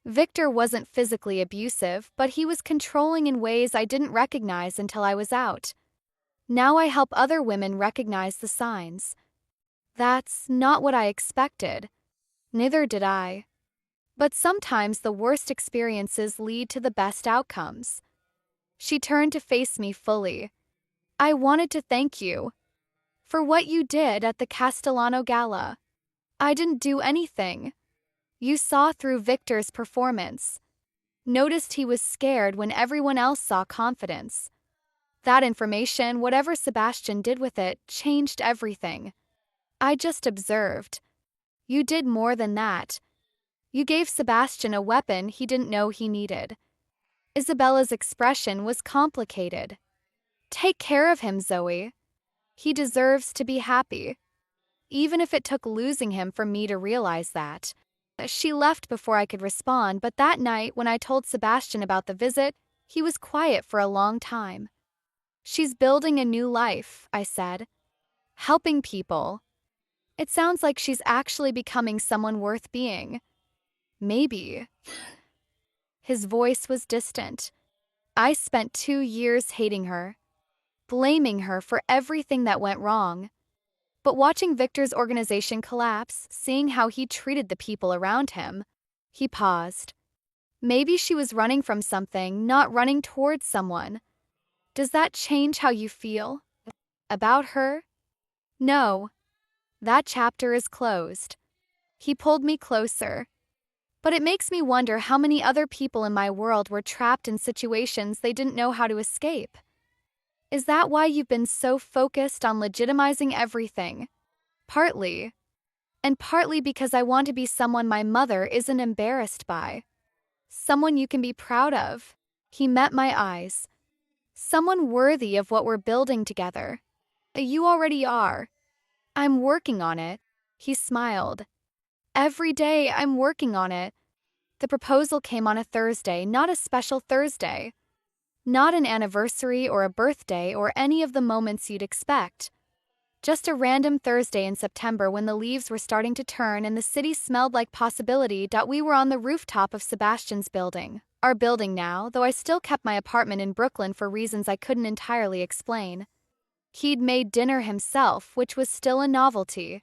Victor wasn't physically abusive, but he was controlling in ways I didn't recognize until I was out. Now I help other women recognize the signs. That's not what I expected. Neither did I. But sometimes the worst experiences lead to the best outcomes. She turned to face me fully. I wanted to thank you for what you did at the Castellano Gala. I didn't do anything. You saw through Victor's performance. Noticed he was scared when everyone else saw confidence. That information, whatever Sebastian did with it, changed everything. I just observed. You did more than that. You gave Sebastian a weapon he didn't know he needed. Isabella's expression was complicated. Take care of him, Zoe. He deserves to be happy. Even if it took losing him for me to realize that. She left before I could respond, but that night when I told Sebastian about the visit, he was quiet for a long time. She's building a new life, I said. Helping people. It sounds like she's actually becoming someone worth being. Maybe. His voice was distant. I spent 2 years hating her, blaming her for everything that went wrong. But watching Victor's organization collapse, seeing how he treated the people around him, he paused. Maybe she was running from something, not running towards someone. Does that change how you feel? About her? No. That chapter is closed. He pulled me closer. But it makes me wonder how many other people in my world were trapped in situations they didn't know how to escape. Is that why you've been so focused on legitimizing everything? Partly. And partly because I want to be someone my mother isn't embarrassed by. Someone you can be proud of. He met my eyes. Someone worthy of what we're building together. You already are. I'm working on it. He smiled. Every day I'm working on it. The proposal came on a Thursday, not a special Thursday. Not an anniversary or a birthday or any of the moments you'd expect. Just a random Thursday in September when the leaves were starting to turn and the city smelled like possibility. We were on the rooftop of Sebastian's building. Our building now, though I still kept my apartment in Brooklyn for reasons I couldn't entirely explain. He'd made dinner himself, which was still a novelty.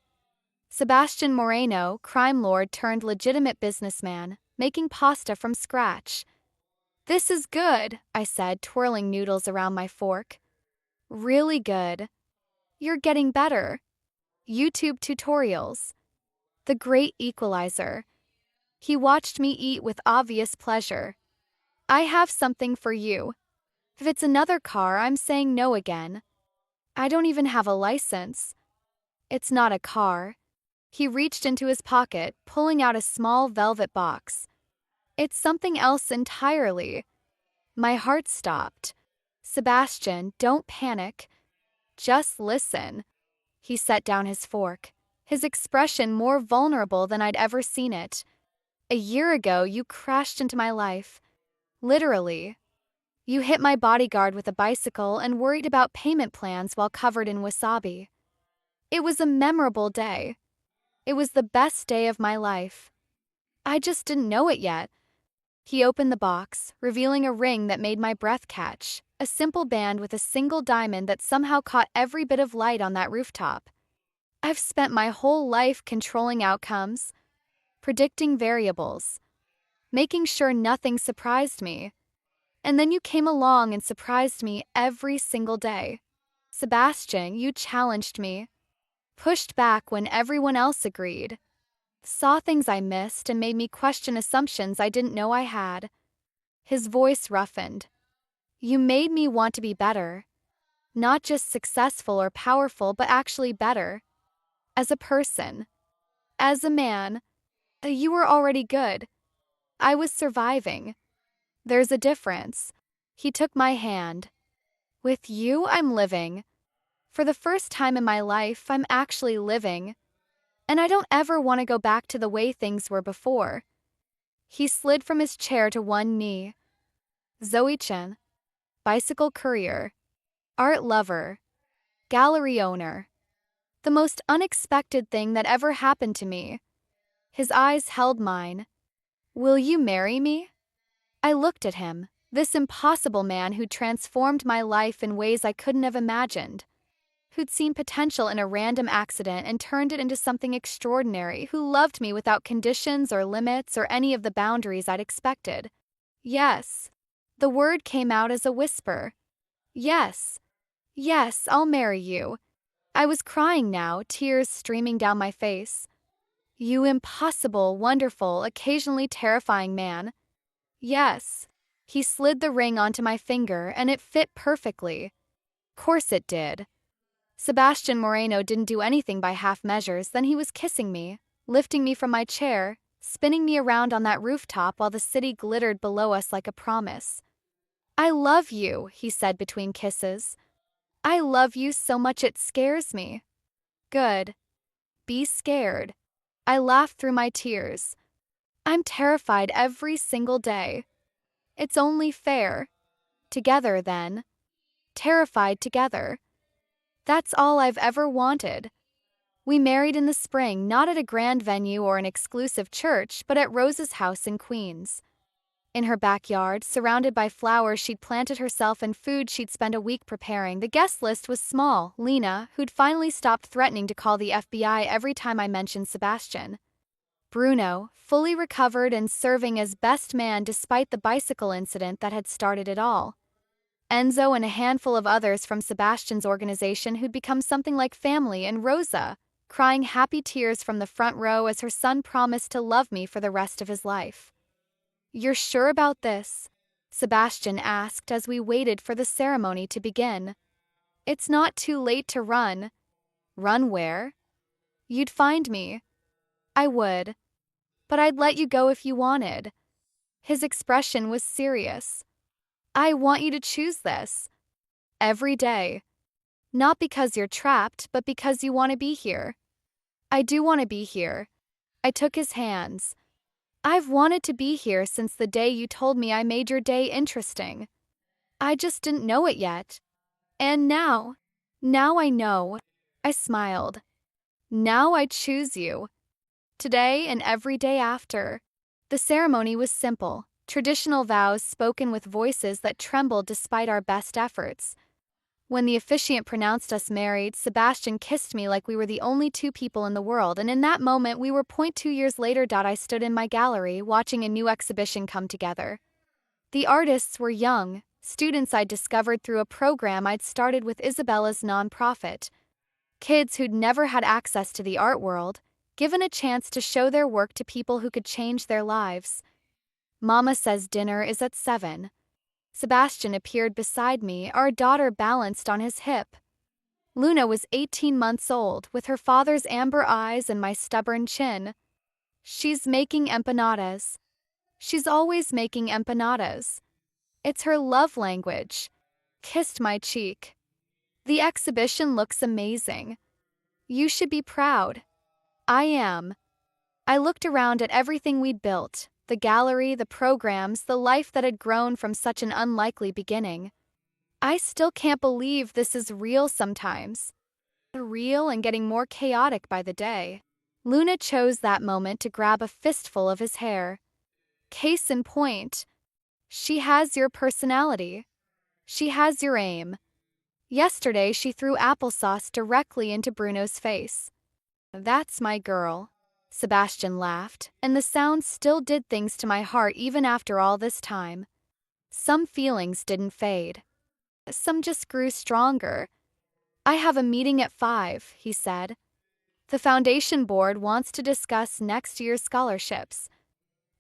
Sebastian Moreno, crime lord turned legitimate businessman, making pasta from scratch. This is good, I said, twirling noodles around my fork. Really good. You're getting better. YouTube tutorials. The great equalizer. He watched me eat with obvious pleasure. I have something for you. If it's another car, I'm saying no again. I don't even have a license. It's not a car. He reached into his pocket, pulling out a small velvet box. It's something else entirely. My heart stopped. Sebastian, don't panic. Just listen. He set down his fork, his expression more vulnerable than I'd ever seen it. A year ago, you crashed into my life. Literally. You hit my bodyguard with a bicycle and worried about payment plans while covered in wasabi. It was a memorable day. It was the best day of my life. I just didn't know it yet. He opened the box, revealing a ring that made my breath catch, a simple band with a single diamond that somehow caught every bit of light on that rooftop. I've spent my whole life controlling outcomes, predicting variables, making sure nothing surprised me. And then you came along and surprised me every single day. Sebastian, you challenged me, pushed back when everyone else agreed, saw things I missed and made me question assumptions I didn't know I had. His voice roughened. You made me want to be better. Not just successful or powerful, but actually better. As a person. As a man. You were already good. I was surviving. There's a difference. He took my hand. With you, I'm living. For the first time in my life, I'm actually living. And I don't ever want to go back to the way things were before. He slid from his chair to one knee. Zoe-chan. Bicycle courier. Art lover. Gallery owner. The most unexpected thing that ever happened to me. His eyes held mine. Will you marry me? I looked at him, this impossible man who'd transformed my life in ways I couldn't have imagined. Who'd seen potential in a random accident and turned it into something extraordinary, who loved me without conditions or limits or any of the boundaries I'd expected. Yes. The word came out as a whisper. Yes. Yes, I'll marry you. I was crying now, tears streaming down my face. You impossible, wonderful, occasionally terrifying man. Yes. He slid the ring onto my finger and it fit perfectly. Course it did. Sebastian Moreno didn't do anything by half measures, then he was kissing me, lifting me from my chair, spinning me around on that rooftop while the city glittered below us like a promise. I love you, he said between kisses. I love you so much it scares me. Good. Be scared. I laughed through my tears. I'm terrified every single day. It's only fair. Together, then. Terrified together. That's all I've ever wanted. We married in the spring, not at a grand venue or an exclusive church, but at Rose's house in Queens. In her backyard, surrounded by flowers she'd planted herself and food she'd spent a week preparing, the guest list was small. Lena, who'd finally stopped threatening to call the FBI every time I mentioned Sebastian. Bruno, fully recovered and serving as best man despite the bicycle incident that had started it all. Enzo and a handful of others from Sebastian's organization who'd become something like family, and Rosa, crying happy tears from the front row as her son promised to love me for the rest of his life. You're sure about this? Sebastian asked as we waited for the ceremony to begin. It's not too late to run. Run where? You'd find me. I would. But I'd let you go if you wanted. His expression was serious. I want you to choose this. Every day. Not because you're trapped, but because you want to be here. I do want to be here. I took his hands. I've wanted to be here since the day you told me I made your day interesting. I just didn't know it yet. And now I know. I smiled. Now I choose you. Today and every day after. The ceremony was simple. Traditional vows spoken with voices that trembled despite our best efforts. When the officiant pronounced us married, Sebastian kissed me like we were the only two people in the world, and in that moment we were 2 years later. I stood in my gallery, watching a new exhibition come together. The artists were young, students I'd discovered through a program I'd started with Isabella's nonprofit. Kids who'd never had access to the art world, given a chance to show their work to people who could change their lives. Mama says dinner is at 7. Sebastian appeared beside me, our daughter balanced on his hip. Luna was 18 months old, with her father's amber eyes and my stubborn chin. She's making empanadas. She's always making empanadas. It's her love language. Kissed my cheek. The exhibition looks amazing. You should be proud. I am. I looked around at everything we'd built. The gallery, the programs, the life that had grown from such an unlikely beginning. I still can't believe this is real sometimes. Real and getting more chaotic by the day. Luna chose that moment to grab a fistful of his hair. Case in point, she has your personality. She has your aim. Yesterday, she threw applesauce directly into Bruno's face. That's my girl. Sebastian laughed, and the sound still did things to my heart even after all this time. Some feelings didn't fade. Some just grew stronger. I have a meeting at 5, he said. The foundation board wants to discuss next year's scholarships.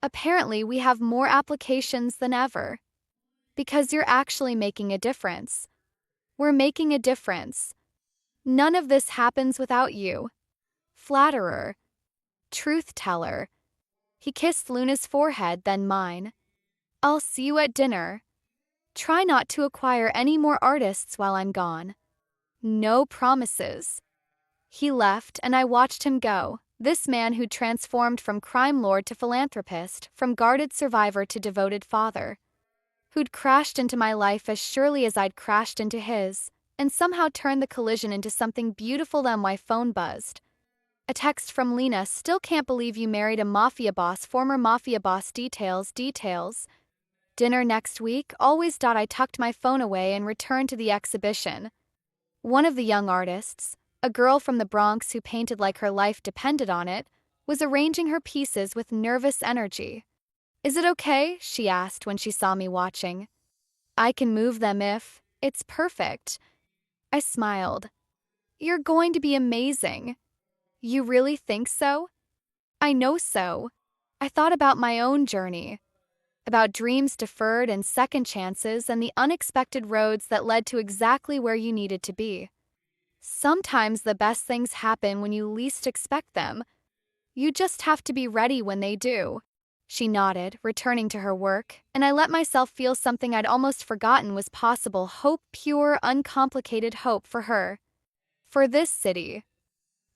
Apparently, we have more applications than ever. Because you're actually making a difference. We're making a difference. None of this happens without you. Flatterer. Truth-teller. He kissed Luna's forehead, then mine. I'll see you at dinner. Try not to acquire any more artists while I'm gone. No promises. He left, and I watched him go. This man who'd transformed from crime lord to philanthropist, from guarded survivor to devoted father. Who'd crashed into my life as surely as I'd crashed into his, and somehow turned the collision into something beautiful. Then my phone buzzed. A text from Lena. Still can't believe you married a mafia boss. Former mafia boss. Details. Dinner next week. Always. I tucked my phone away and returned to the exhibition. One of the young artists, a girl from the Bronx who painted like her life depended on it, was arranging her pieces with nervous energy. Is it okay? She asked when she saw me watching. I can move them if it's perfect. I smiled. You're going to be amazing. You really think so? I know so. I thought about my own journey, about dreams deferred and second chances and the unexpected roads that led to exactly where you needed to be. Sometimes the best things happen when you least expect them. You just have to be ready when they do. She nodded, returning to her work, and I let myself feel something I'd almost forgotten was possible. Hope, pure, uncomplicated hope for her. For this city.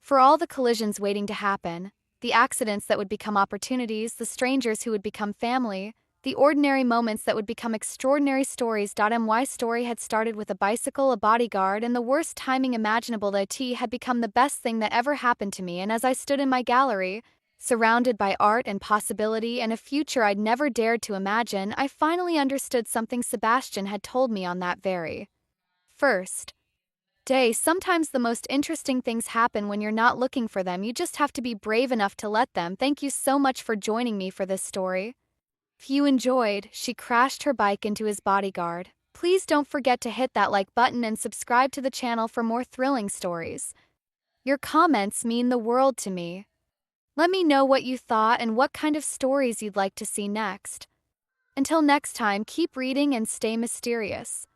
For all the collisions waiting to happen, the accidents that would become opportunities, the strangers who would become family, the ordinary moments that would become extraordinary stories. My story had started with a bicycle, a bodyguard, and the worst timing imaginable. The tea had become the best thing that ever happened to me, and as I stood in my gallery, surrounded by art and possibility and a future I'd never dared to imagine, I finally understood something Sebastian had told me on that very first day. Sometimes the most interesting things happen when you're not looking for them. You just have to be brave enough to let them. Thank you so much for joining me for this story. If you enjoyed, she crashed her bike into his bodyguard. Please don't forget to hit that like button and subscribe to the channel for more thrilling stories. Your comments mean the world to me. Let me know what you thought and what kind of stories you'd like to see next. Until next time, keep reading and stay mysterious.